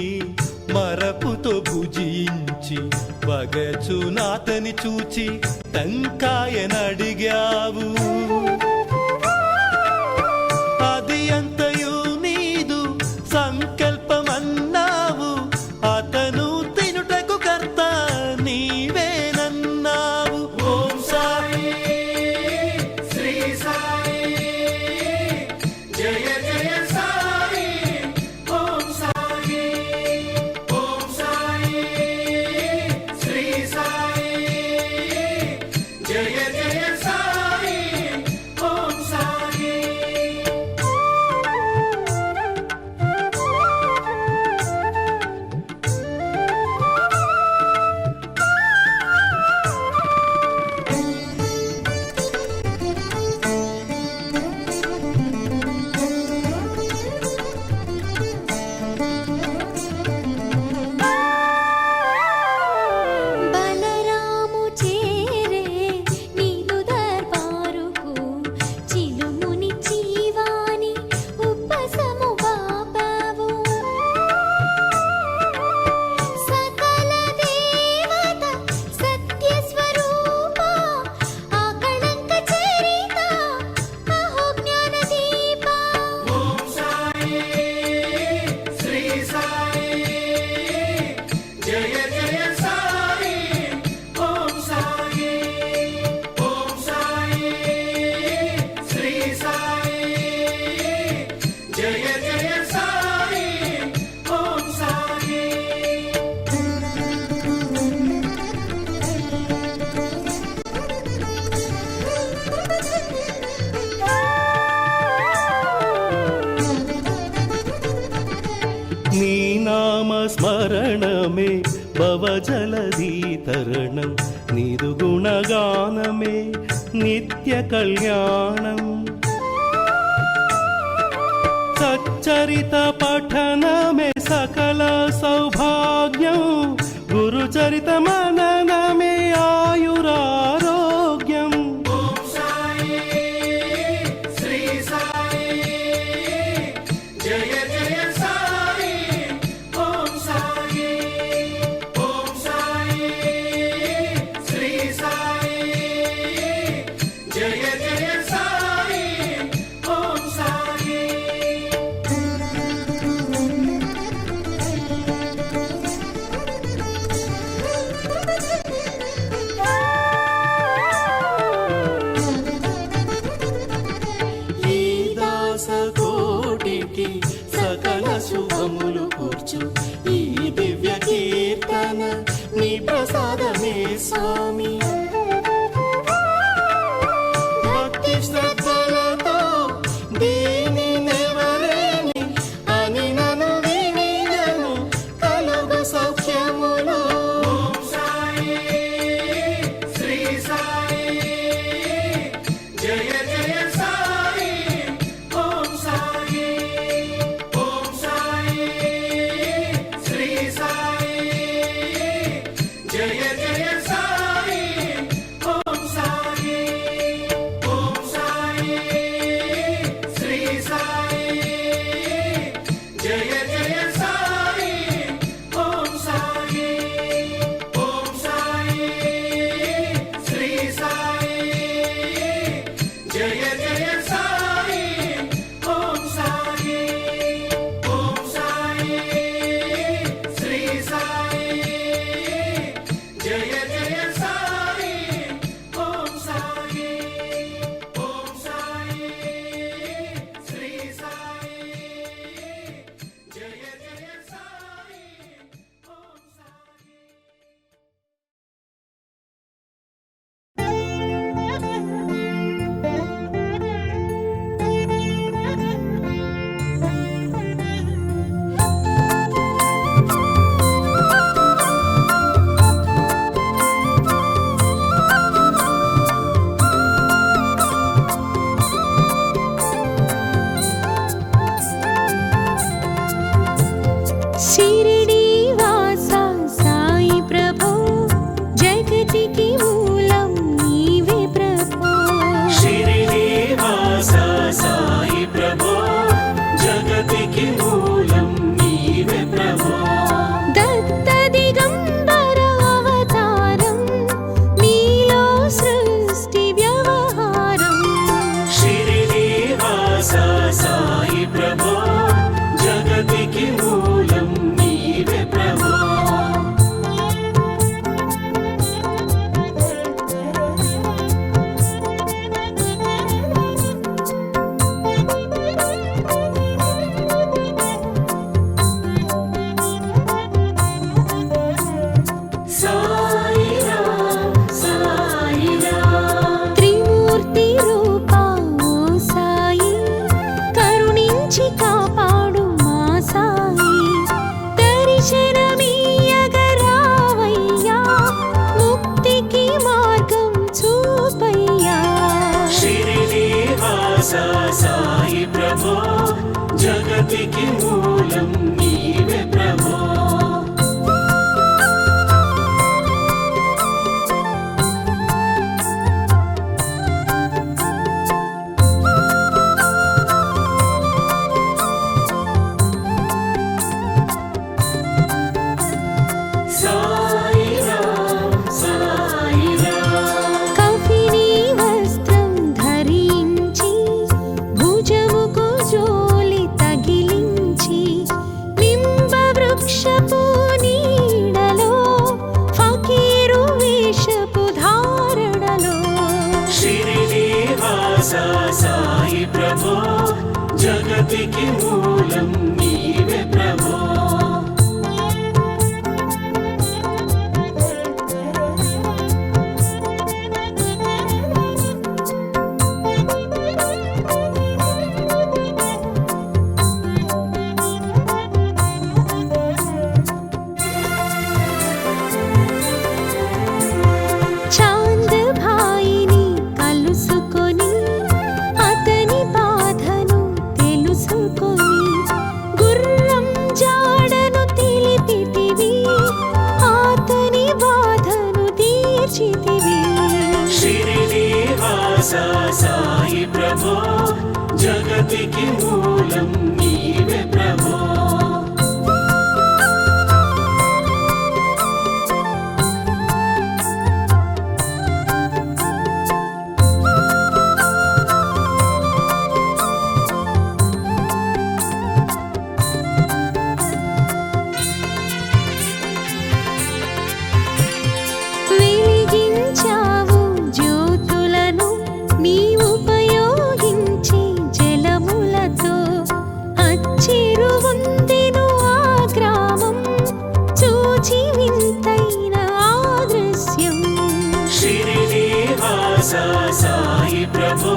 మరపుతో భుజించి వగచు నాతని చూచి టంకాయనడిగావు. అది అంతయు నీదు సంకల్పమన్నావు. అతను తినుటకు కర్త నీవేనన్నావు. ఓం సాయి శ్రీ సాయి జయ జయ సాయి ఓం సాయి ఓం సాయి శ్రీ సాయి జయ జయ సాయి నామస్మరణమే భవజలధీతరణం నీదు గుణగానమే నిత్య కళ్యాణం సచ్చరిత పఠనమే సకల సౌభాగ్యం గురుచరిత మననమే ఆయురారోగ్యం ఓం సాయి శ్రీ సాయి జయ జయ సాయి ఓం సాయి శ్రీ సాయి జయ జయ సాయి ఓం సాయి ఈ దాసకోటికి సకల శుభములు కూర్చు ఈ దివ్య కీర్తన నీ ప్రసాదమే స్వామి భక్తి శ్రద్ధలతో దీని నెవరేని అని నన్ను వినియను కలుగు సౌఖ్యములు ఓం సాయి శ్రీ సాయి జయ జయ సాయి ఓం సాయి శ్రీ సాయి జయ జయ సాయి ఓం సాయి శ్రీ సాయి జయ జయ సాయి ఓం సాయి శ్రీ సాయి జయ జయ సాయి ఓం సాయి శ్రీ సాయి జయ జయ సాయి ఓం సాయి శ్రీ సాయి జయ జయ సాయి ఓం సాయి शिरडी वासा साई प्रभो जगतिकी मूलं नीवे प्रभो शिरिडी वासा साई प्रभो जगतिకి మూలం నీవే ప్రభో दत्त दिगंबर अवतारं नीलो सृष्टि व्यवहारं शिरिडी वासा साई प्रभो जगतिకి మూలం నీవే ప్రభో त्रिमूर्ति रूपा ओ साई करुणिंచి కాపాడు మా సాయి దర్శనమీయగరావయ్యా ముక్తికి మార్గం చూపయ్యా शिरिडी वासा साई प्रभो जगतिకి మూలం నీవే ప్రభో కఫినీ వస్త్రం ధరించి భుజముకు జోలి తగిలించి నింబ వృక్షపు నీడలో ఫకీరు వేషపు ధారణలో शिरिडी वासा साई प्रभो जगतिకి మూలం నీవే ప్రభో సాయి ప్రభో జగతికి మూలం నీవే ప్రభో వెలిగించావు జ్యోతులను నీ ఉపయోగించి జలములతో అచ్చిరువుందెను ఆ గ్రామం చూచి వింతైన ఆ దృశ్యం షిరిడి వాస సాయి ప్రభో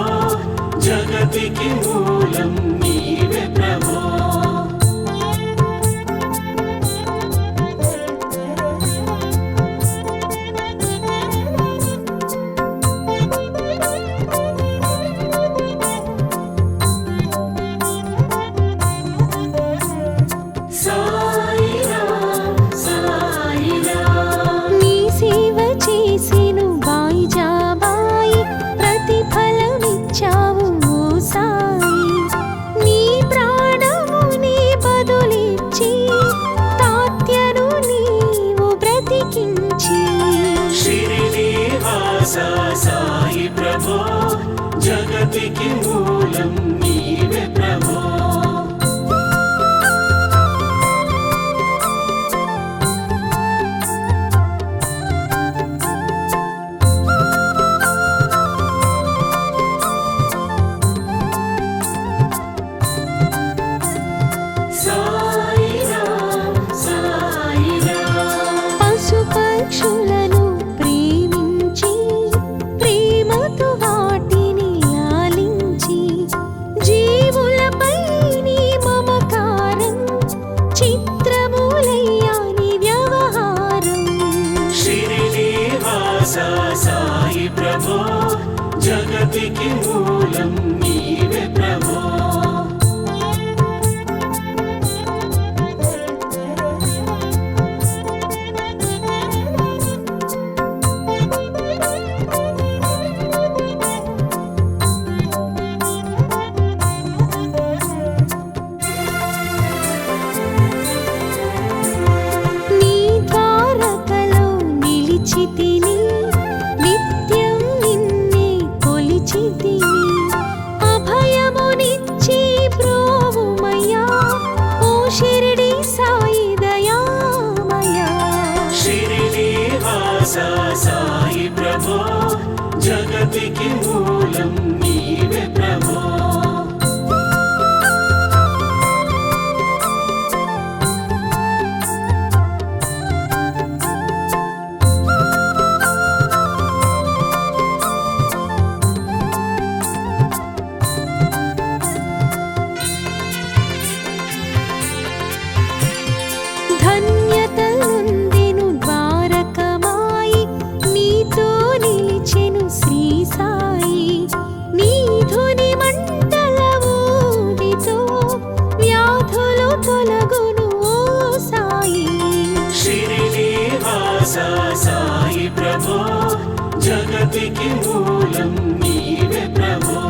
జగతికి మూలం నీవే ప్రభో నీ సేవ చేసెను బాయిజాబాయి ప్రతిఫలమిచ్చావు ఓ సాయి నీ ప్రాణముని బదులిచ్చి తాత్యను నీవు బ్రతికించి షిరిడి వాస సాయి ప్రభో జగతికి మూలం నీవే ప్రభో పశుపక్షులను ప్రేమించి ప్రేమతో వాటిని లాలించి జీవులపై నీ మమకారం చిత్రమూలయ్యా నీ వ్యవహారం షిరిడి వాస సాయి ప్రభో జగతికి మూలం నీవే ప్రభో నీ ద్వారకలో నిలిచితిని నిత్యం నిన్నే కొలిచితిని అభయమునిచ్చి బ్రోవుమయ్యా ఓ షిరిడి సాయి దయామయా షిరిడి వాస సాయి ప్రభో జగతికి మూలం నీవే ప్రభో ధన్యతలుందెను ద్వారకమాయి నీతో నిలిచెను శ్రీ సాయి నీ ధుని మంటల ఊదితో వ్యాధులు తొలగును ఓ సాయి షిరిడి వాస సాయి ప్రభో జగతికి మూలం నీవే ప్రభో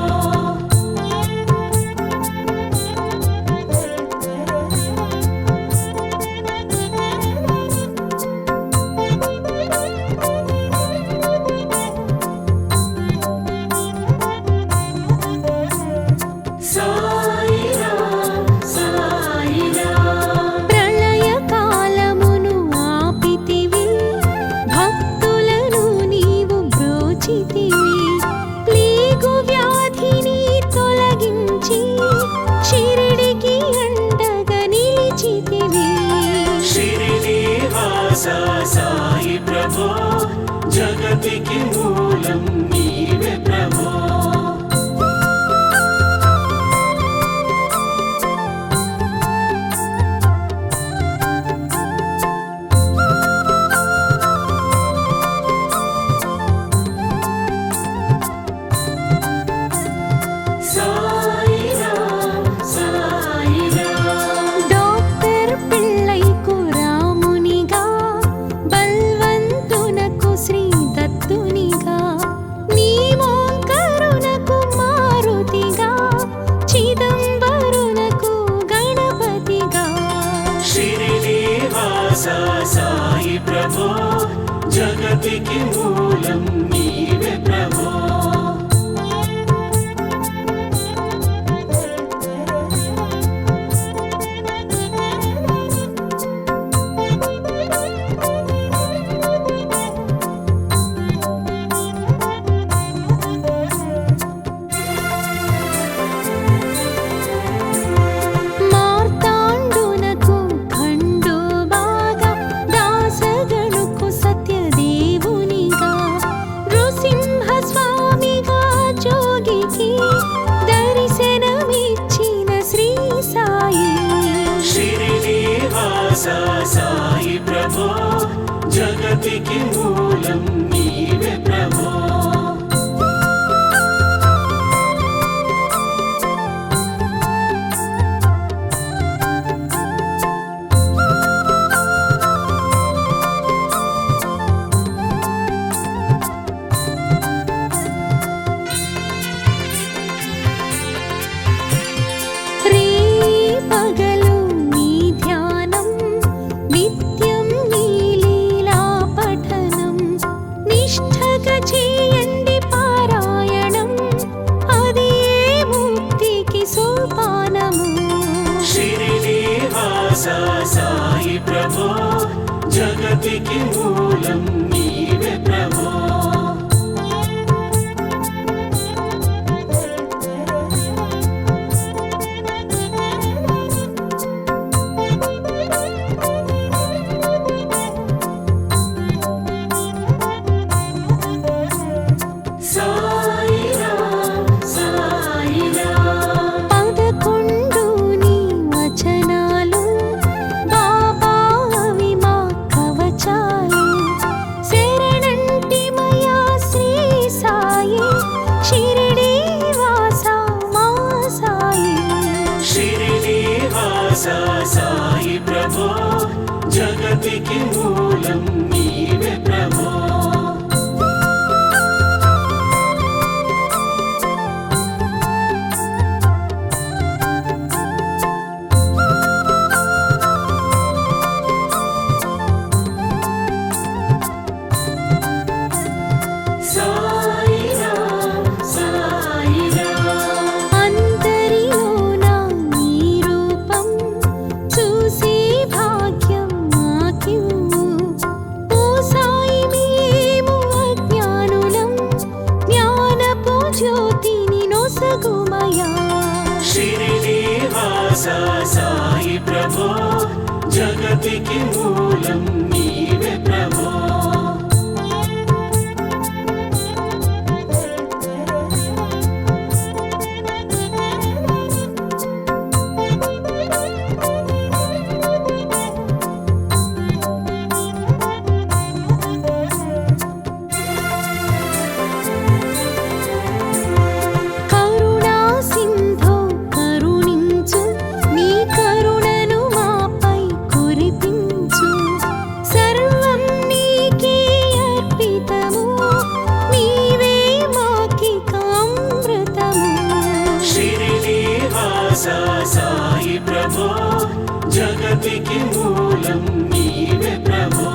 ప్రళయ కాలమును ఆపితివి భక్తులను నీవు బ్రోచితివి సాయి ప్రభో జగతికి మూలం నీవే ప్రభో సాయిరాం సాయిరాం 11 నీ వచనాలు బాబా అవి మా కవచాలు శరణంటిమయా శ్రీ సాయి షిరిడి వాస మా సాయి షిరిడి వాస సాయి ప్రభో జగతికి మూలం నీవే ప్రభో సాయిరాం సాయిరాం అందరిలోన నీ రూపం చూసి భాగ్యం మాకివ్వు ఓ సాయి మేము అజ్ఞానులం జ్ఞానపు జ్యోతిని నొసగుమయా షిరిడి వాస సాయి ప్రభో జగతికి మూలం నీవే ప్రభో కరుణా సింధో కరుణించు నీ కరుణను మాపై కురిపించు సర్వం నీకే అర్పితము నీవే మాకిక అమృతము షిరిడి వాస సాయి ప్రభో జగతికి మూలం నీవే ప్రభో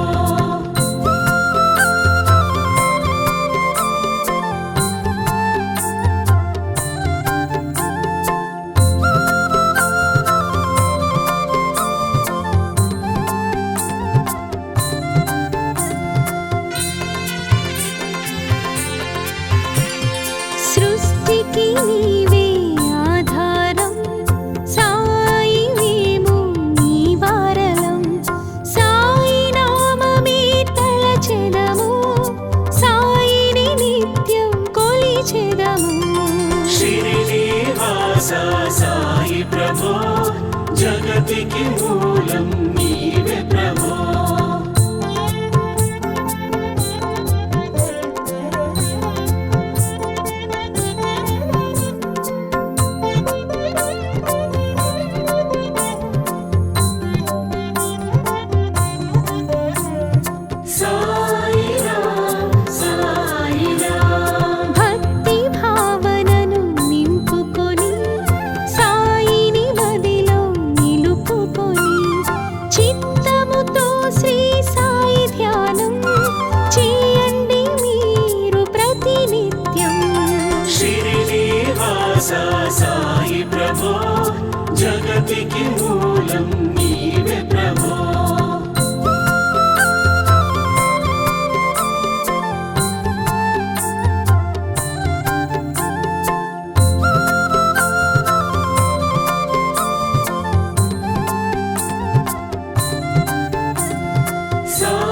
సృష్టికి నీవే ఆధారం సాయి మేము నీ వారలం సాయి నామమే తలచెదము సాయిని నిత్యం కొలిచెదము షిరిడి వాస సాయి ప్రభో జగతికి మూలం నీవే ప్రభో సాయిరాం సాయిరాం భక్తి భావనను నింపుకొని సాయిని మదిలో నిలుపుకొని చిత్తముతో శ్రీ సాయి ధ్యానం చేయండి మీరు ప్రతినిత్యం షిరిడి వాస సాయి ప్రభో జగతికి మూలం నీవే ప్రభో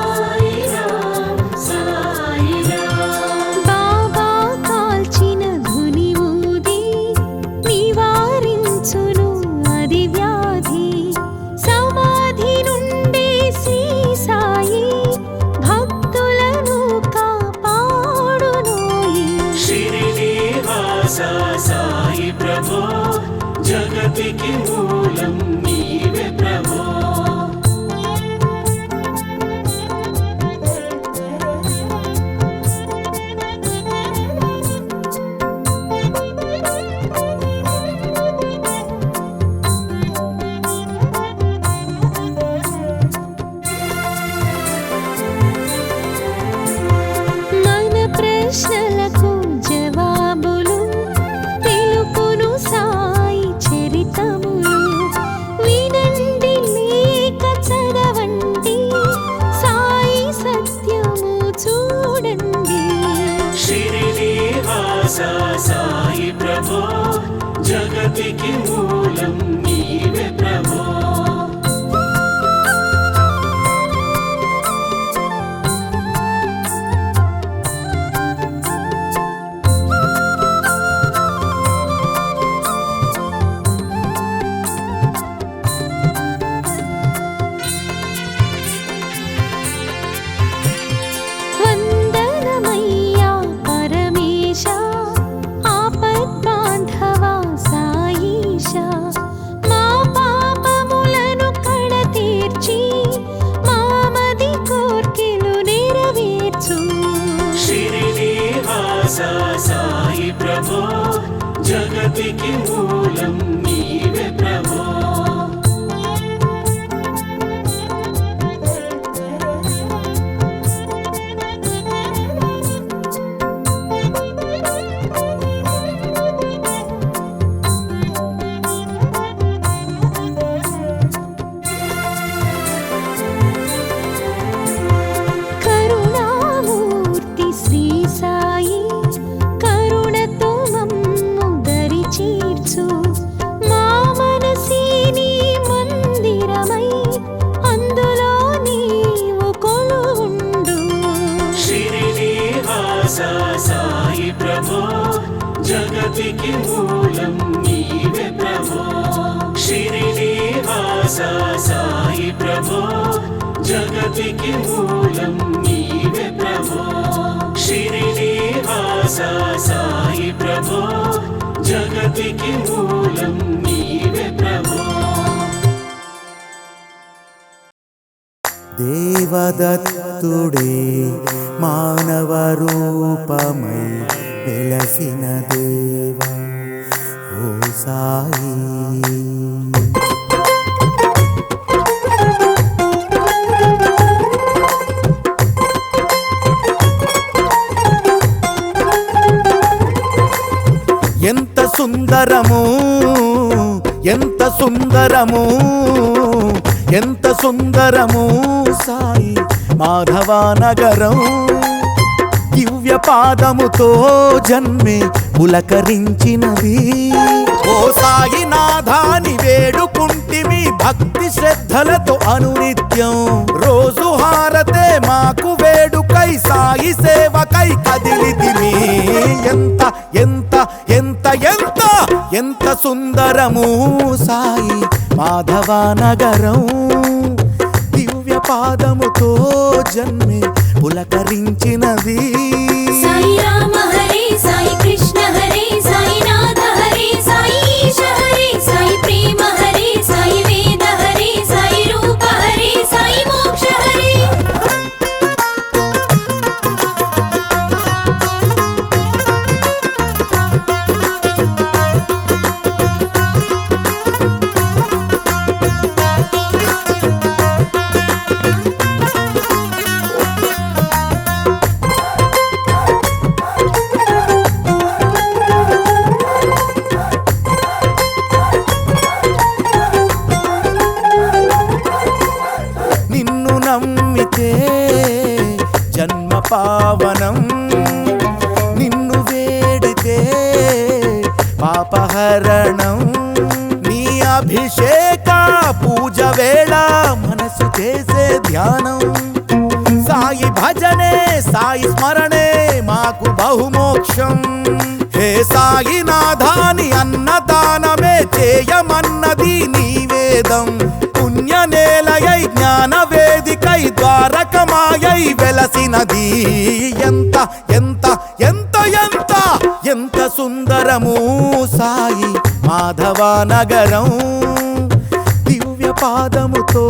సాయిరాం సాయిరాం బాబా కాల్చిన ధుని ఊది నివారించును అది వ్యాధి సమాధి నుండి శ్రీ సాయి భక్తులను కాపాడునోయి షిరిడి వాస సాయి ప్రభో జగతికి మూలం నీవే ప్రభో మన ప్రశ్నలకు జవాబులు తెలుపును సాయి చరితములు వినండి జగతికి మూలం నీవే ప్రభో. కరుణామూర్తి శ్రీ సాయి కరుణతో మమ్ము దరి చేర్చు మా మనసే నీ మందిరమై అందులో నీవు కొలువుండు. షిరిడి వాస సాయి ప్రభో జగతికి మూలం నీవే ప్రభో. షిరిడి వాస సాయి ప్రభో జగతికి మూలం నీవే ప్రభో. షిరిడి వాస సాయి ప్రభో జగతికి మూలం నీవే ప్రభో. దేవదత్తుడే మానవ రూపమై వెలసిన దేవా ఓ సాయి. ఎంత సుందరము ఎంత సుందరము ఎంత సుందరము సాయి మాధవ నగరం. దివ్య పాదముతో జన్మే పులకరించినది. ఓ సాయి నాథాని వేడుకుంటిమి భక్తి శ్రద్ధలతో అనునిత్యం. రోజు హారతే మాకు వేడుకై సాయి సేవకై కదిలితిమి. ఎంత ఎంత ఎంత ఎంత ఎంత సుందరము సాయి మాధవ నగరం. దివ్య పాదముతో జన్మే పులకరించినది. సాయి రామ హరే సాయి కృష్ణ హరే సాయి నాథ హరే సాయి ఈశ హరే సాయి ప్రేమ హరే సాయి వేద హరే సాయి రూప హరే సాయి మోక్ష హరే. నిన్ను నమ్మితే జన్మ పావనం. నిన్ను వేడితే పాపహరణం. నీ అభిషేక పూజ వేళ మనసు చేసే ధ్యానం. సాయి భజనే సాయి స్మరణే మాకు బహుమోక్షం. హే సాయి నాథాని అన్నదానమే చేయమన్నది నీ వేదం. పుణ్య నేలయై జ్ఞాన వేదికై ద్వారకమాయై వెలసినది. ఎంత ఎంత ఎంత ఎంత ఎంత సుందరము సాయి మాధవ నగరం. దివ్య పాదముతో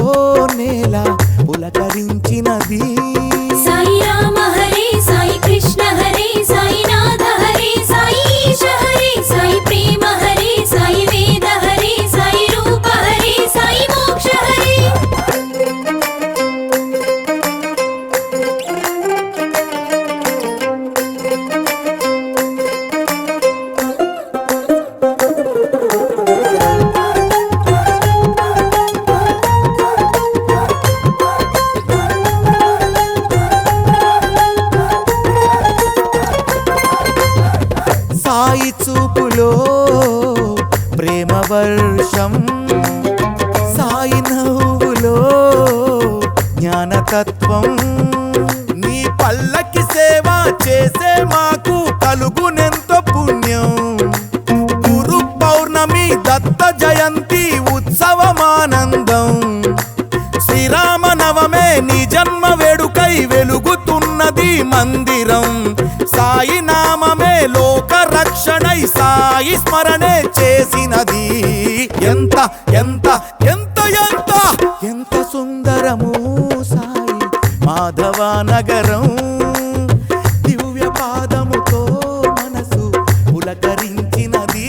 నేల పులకరించినది. సాయి రామ హరే సాయి కృష్ణ హరే సాయి నాథ హరే సాయి ఈశ హరే సాయి ప్రేమ హరే సాయి వేద హరే సాయి రూప హరే సాయి మోక్ష హరే. సాయి చూపులో ప్రేమ వర్షం. సాయి నవ్వులో జ్ఞానతత్వం. నీ పల్లకి సేవ చేసే మాకు కలుగునెంతో పుణ్యం. గురు పౌర్ణమి దత్త జయంతి ఉత్సవమానందం. శ్రీరామ నవమే నీ జన్మ వేడుకై వెలుగుతున్నది మందిరం. సాయి నామమే లోక రక్షణై సాయి స్మరణే చేసినది. ఎంత ఎంత ఎంత ఎంత ఎంత సుందరము సాయి మాధవ నగరం. దివ్య పాదముతో మనసు పులకరించినది.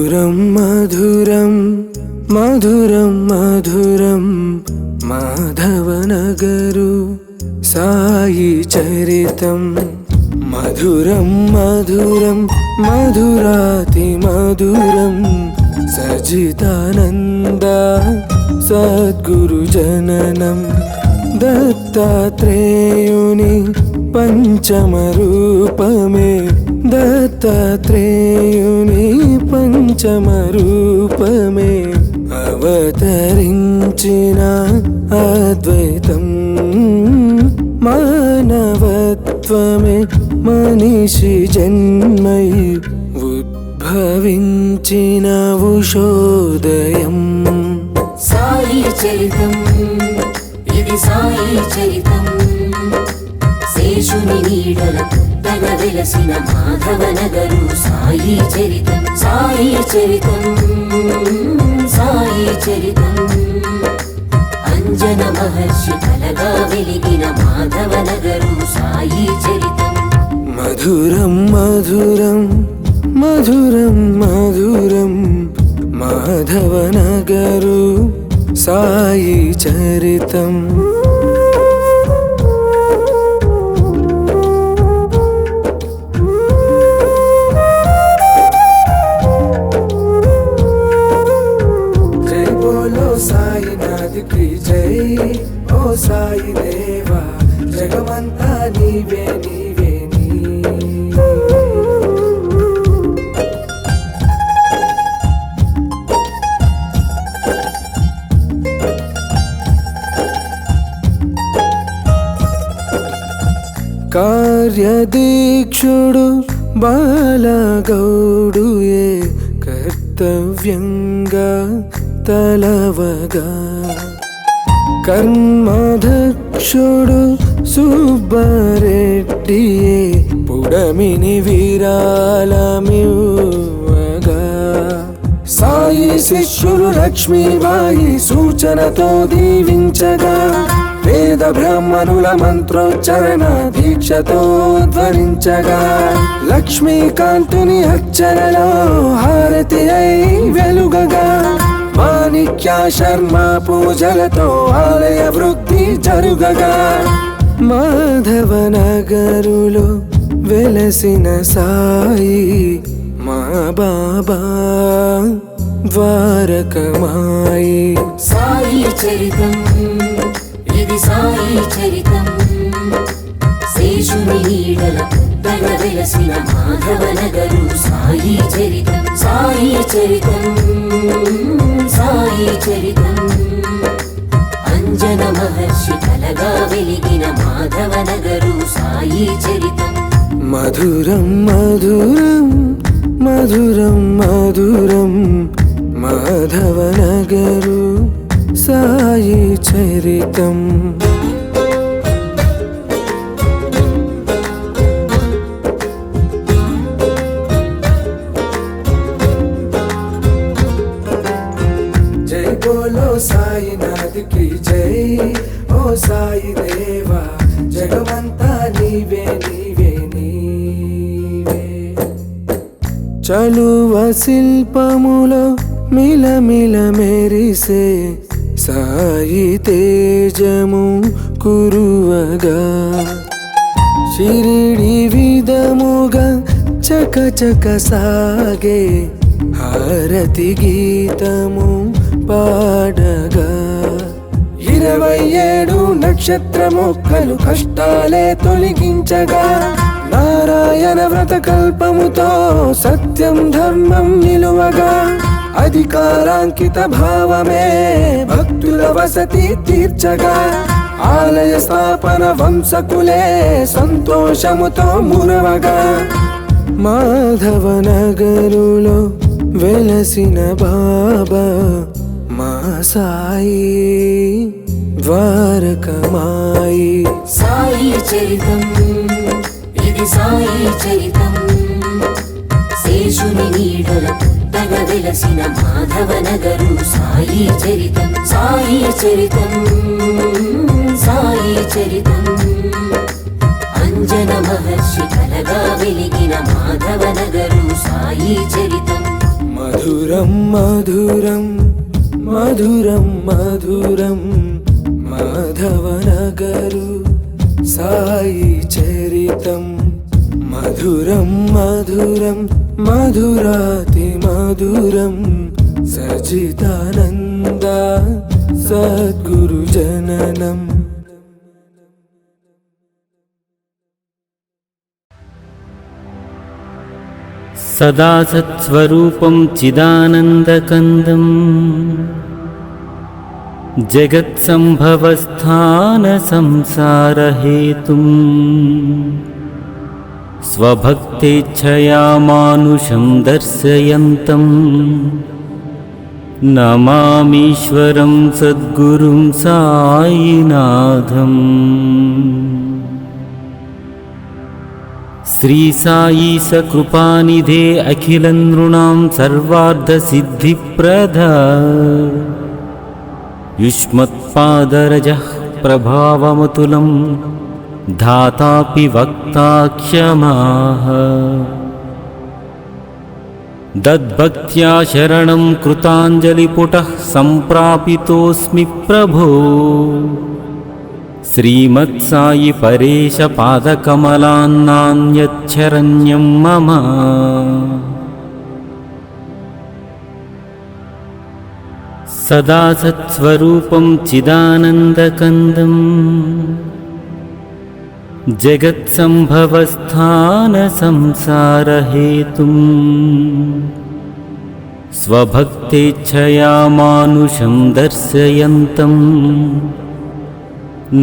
మధురం మధురం మధురం మధురం మాధవనగరు సాయి చరితం మధురం మధురం మధురాతి మధురం సజితానంద సద్గురు జననం దత్తాత్రేయుని పంచమ రూపమే దత్తాత్రేయుని పంచమ రూపమే అవతరించిన అద్వైతం మానవత్వమే మనిషి జన్మై ఉద్భవించిన ఉషోదయం సాయి చరితం ఇది సాయి చరితం శేషుని నీడల పుట్టగ వెలసిన మాధవనగరు సాయి చరితం సాయి చరితం సాయి చరితం అంజన మహర్షి కలగా వెలిగిన మాధవనగరు సాయి చరితం మధురం మధురం మధురం మధురం మాధవనగరు సాయి చరితం జై బోలో సాయినాథ్ కి జై ఓ సాయి దేవా జగమంతా నీవే నీవే నీవే కార్యదీక్షుడు బాలగౌడుయే కర్తవ్యంగా తలవగా కర్మదక్షుడు సుబ్బారెడ్డియే పుడమిని విరాళమివ్వగా సాయి శిష్యులు లక్ష్మీబాయి సూచనతో దీవించగా వేద బ్రాహ్మణుల మంత్రోచ్చరణ దీక్షతో ధ్వనించగా లక్ష్మీకాంతుని అర్చనలో హారతి అయి వెలుగగా మాణిక్య శర్మ పూజలతో ఆలయ వృద్ధి జరుగగా మాధవనగరులో వెలసిన సాయి మా బాబా ద్వారకమాయి సాయి చరితం ఇది సాయి చరితం శేషుని నీడల పుట్టగ వెలసిన మాధవనగరు సాయి చరితం సాయి చరితం సాయి చరితం అంజన మహర్షి కలగా వెలిగిన మాధవనగరు సాయి చరితం మధురం మధురం మధురం మధురం మాధవనగరు సాయి చరితం జై బోలో సాయినాథ్ కి జై ఓ సాయి దేవా జగమంతా నీవే నీవే నీవే చలువ శిల్పములో మిలమిల మెరిసే సాయి తేజము కురువగా షిరిడి విధముగా చక చక సాగే హారతి గీతము పాడగా 27 నక్షత్ర మొక్కలు కష్టాలే తొలగించగా నారాయణ వ్రత కల్పముతో సత్యం ధర్మం నిలువగా అధికారాంకిత భావమే భక్తుల వసతి తీర్చగా ఆలయ స్థాపన వంశకులే సంతోషముతో మురవగా మాధవనగరులో వెలసిన బాబా మా సాయి ద్వారకమాయి సాయి చరితం ఇది సాయి చరితం శేషుని నీడల పుట్టగ వెలసిన మాధవనగరు సాయి చరితం సాయి చరితం సాయి చరితం అంజన మహర్షి కలగా వెలిగిన మాధవనగరు సాయి చరితం మధురం మధురం మధురం మధురం మాధవనగరు సాయి చరితం మధురం మధురం మధురాతి మధురం సచిదానంద సద్గురు జననం సదా సత్స్వరూపం చిదానందకందం జగత్సంభవస్థాన సంసారహేతుం స్వభక్తేచ్ఛయా మానుషం దర్శయంతం నమామీశ్వరం సద్గురుం సాయినాథం. శ్రీ సాయి సకృపానిధే అఖిలం నృణాం సర్వార్థ సిద్ధిప్రద యుష్మత్పాదరజః ప్రభావమతులం ధాతాపి వక్తా క్షమాః. దద్భక్త్యా శరణం కృతాంజలిపుటః సంప్రాపితోస్మి ప్రభో శ్రీమత్సాయి పరేశ పాదకమలాన్నాన్యచ్చరణ్యం మమ. సదా సత్స్వరూపం చిదానందకందం జగత్సంభవస్థాన సంసారహేతుం స్వభక్తేచ్ఛయా మానుషం దర్శయంతం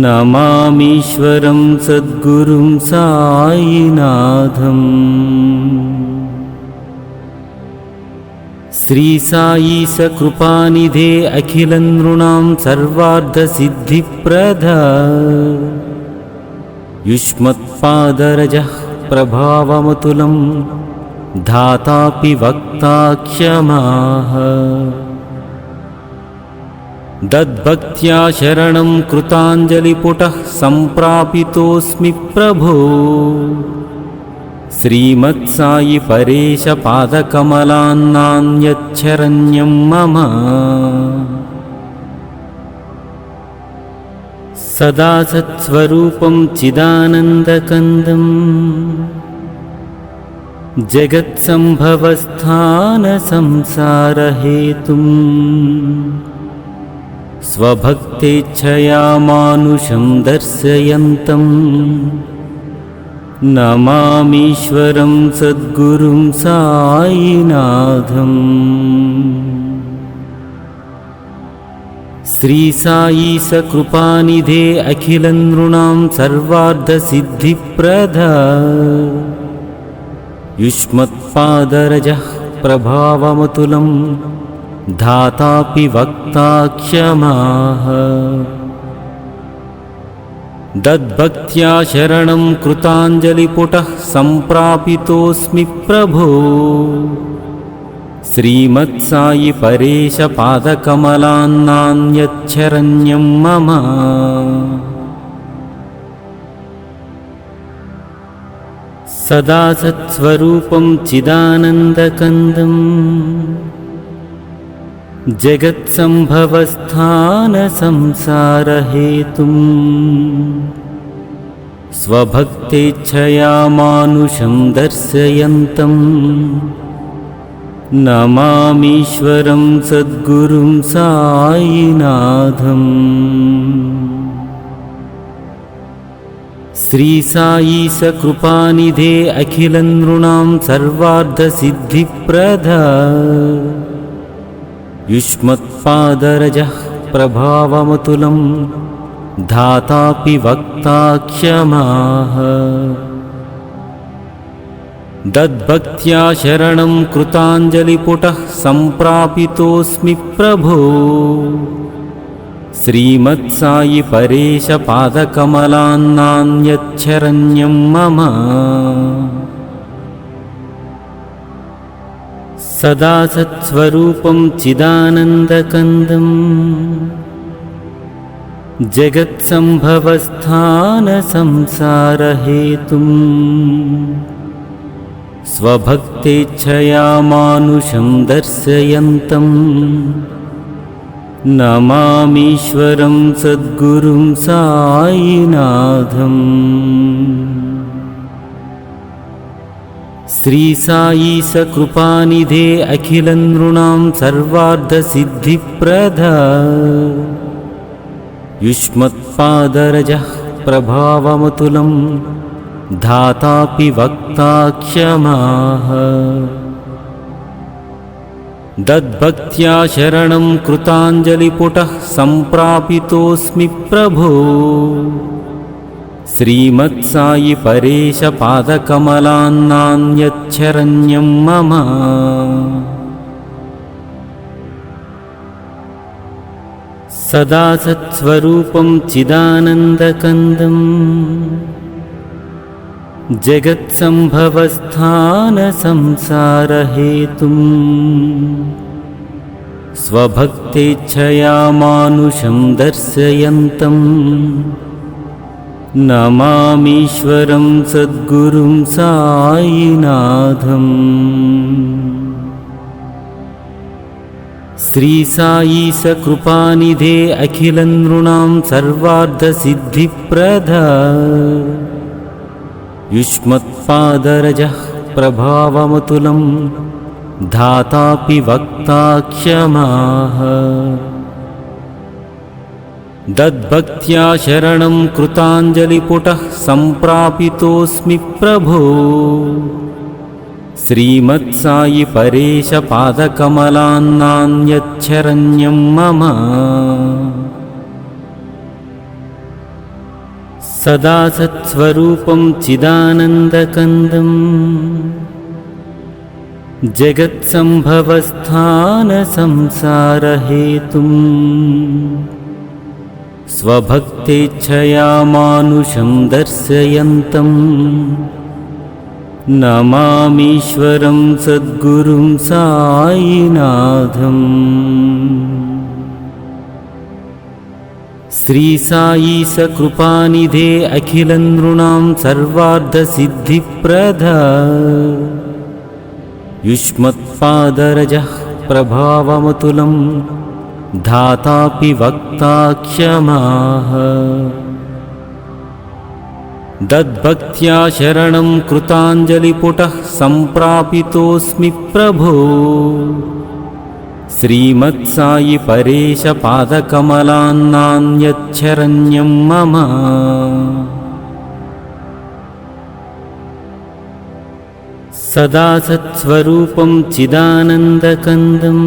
నమామీశ్వరం సద్గురుం సాయినాథం. శ్రీ సాయి సకృపానిధే అఖిలం నృణాం సర్వార్థ సిద్ధిప్రద యుష్మత్పాదరజః ప్రభావమతులం ధాతాపి వక్తా క్షమాః. దద్భక్త్యా శరణం కృతాంజలిపుటః సంప్రాపితోస్మి ప్రభో శ్రీమత్సాయి పరేశ పాదకమలాన్నాన్యచ్చరణ్యం మమ. సదా సత్స్వరూపం చిదానందకందం జగత్సంభవస్థాన సంసారహేతుం స్వభక్తేచ్ఛయా మానుషం దర్శయంతం నమామీశ్వరం సద్గురుం సాయినాథం. శ్రీ సాయి సకృపానిధే అఖిలం నృణాం సర్వార్థ సిద్ధిప్రద యుష్మత్పాదరజః ప్రభావమతులం ధాతాపి వక్తా క్షమాః. దద్భక్త్యా శరణం కృతాంజలిపుటః సంప్రాపితోస్మి ప్రభో శ్రీమత్సాయి పరేశ పాదకమలాన్నాన్యచ్చరణ్యం మమ. సదా సత్స్వరూపం చిదానందకందం జగత్సంభవస్థాన సంసారహేతుం స్వభక్తేచ్ఛయా మానుషం దర్శయంతం నమామీశ్వరం సద్గురుం సాయినాథం. శ్రీ సాయి సకృపానిధే అఖిలం నృణాం సర్వార్థ సిద్ధిప్రద యుష్మత్పాదరజః ప్రభావమతులం ధాతాపి వక్తా క్షమాః. దద్భక్త్యా శరణం కృతాంజలిపుటః సంప్రాపితోస్మి ప్రభో శ్రీమత్సాయి పరేశ పాదకమలాన్నాన్యచ్చరణ్యం మమ. సదా సత్స్వరూపం చిదానందకందం జగత్సంభవస్థాన సంసారహేతుం स्वभक्तेच्छया मानुषं दर्शयन्तं नमामीश्वरं सद्गुरुं साईनाथम्। श्री साई सकृपानिधे अखिलं नृणां सर्वार्धसिद्धिप्रदा युष्मत्पादरजः प्रभावमतुलं धातापि वक्ता क्षमाः। दद्भक्त्या शरणं कृताञ्जलिपुटः सम्प्रापितोऽस्मि प्रभो। श्रीमत्सायि परेश पादकमलान्नान्यच्छरण्यं मम। सदा सत्स्वरूपं चिदानन्दकन्दं जगत्सम्भवस्थानसंसारहेतुं स्वभक्तेच्छया मानुषं दर्शयन्तं नमामीश्वरं सद्गुरुं साईनाथम्। श्री साई सकृपानिधे अखिलं नृणां सर्वार्धसिद्धिप्रदा युष्मत्पादरजः प्रभावमतुलं धातापि वक्ता क्षमाः। दद्भक्त्या शरणं कृताञ्जलिपुटः सम्प्रापितोऽस्मि प्रभो। श्रीमत्सायि परेश पादकमलान्नान्यच्छरण्यं मम। सदा सत्स्वरूपं चिदानन्दकन्दं जगत्सम्भवस्थानसंसारहेतुं स्वभक्तेच्छया मानुषं दर्शयन्तं नमामीश्वरं सद्गुरुं साईनाथम्। श्री साई सकृपानिधे अखिलं नृणां सर्वार्धसिद्धिप्रदा युष्मत्पादरजः प्रभावमतुलं धातापि वक्ता क्षमाः। दद्भक्त्या शरणं कृताञ्जलिपुटः सम्प्रापितोऽस्मि प्रभो। श्रीमत्सायि परेश पादकमलान्नान्यच्छरण्यं मम। सदा सत्स्वरूपं चिदानन्दकन्दं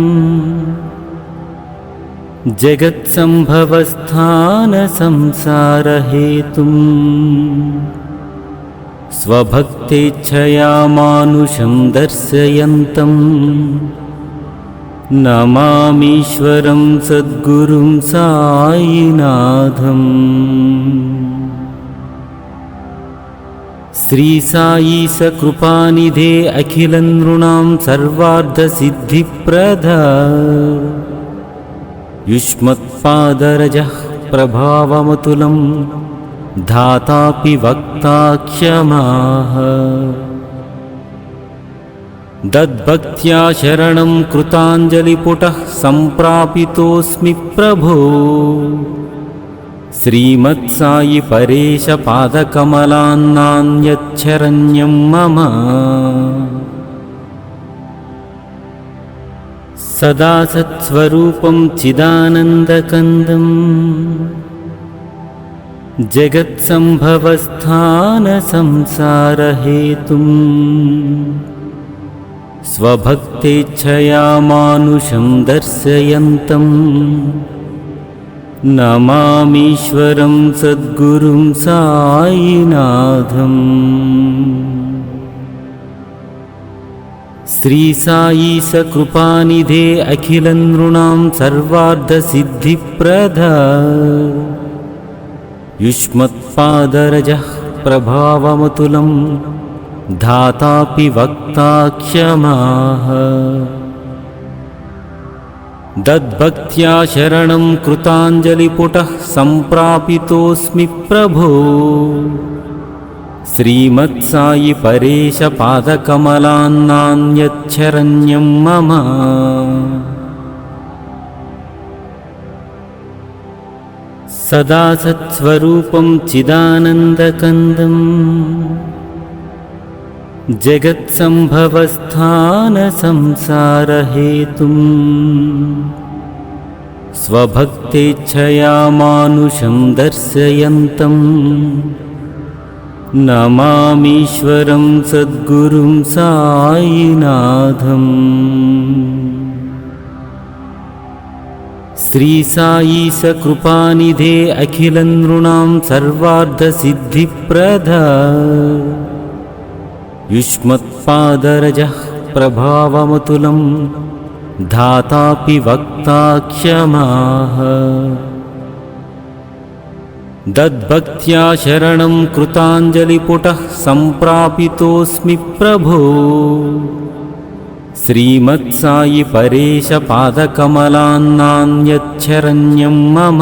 जगत्सम्भवस्थानसंसारहेतुं स्वभक्तेच्छया मानुषं दर्शयन्तं नमामीश्वरं सद्गुरुं साईनाथम्। श्री साई सकृपानिधे अखिलं नृणां सर्वार्धसिद्धिप्रदा युष्मत्पादरजः प्रभावमतुलं धातापि वक्ता क्षमाः। दद्भक्त्या शरणं कृताञ्जलिपुटः सम्प्रापितोऽस्मि प्रभो। श्रीमत्सायि परेश पादकमलान्नान्यच्छरण्यं मम। सदा सत्स्वरूपं चिदानन्दकन्दं जगत्सम्भवस्थानसंसारहेतुं स्वभक्तेच्छया मानुषं दर्शयन्तं नमामीश्वरं सद्गुरुं साईनाथम्। श्री साई सकृपानिधे अखिलं नृणां सर्वार्धसिद्धिप्रदा युष्मत्पादरजः प्रभावमतुलं धातापि वक्ता क्षमाः। दद्भक्त्या शरणं कृताञ्जलिपुटः सम्प्रापितोऽस्मि प्रभो। श्रीमत्सायि परेश पादकमलान्नान्यच्छरण्यं मम सदा सत्स्वरूपं चिदानन्दकन्दं जगत्सम्भवस्थानसंसारहेतुम् स्वभक्तेच्छया मानुषं दर्शयन्तं नमामीश्वरं सद्गुरुं साईनाथम्। श्री साई सकृपानिधे अखिलनृणां सर्वार्थसिद्धिप्रदा युष्मत्पादरजः प्रभावमतुलं धातापि वक्ता क्षमाः दद्भक्त्या शरणं कृताञ्जलिपुटः सम्प्रापितोऽस्मि प्रभो श्रीमत्सायि परेश पादकमलान्नान्यच्छरण्यं मम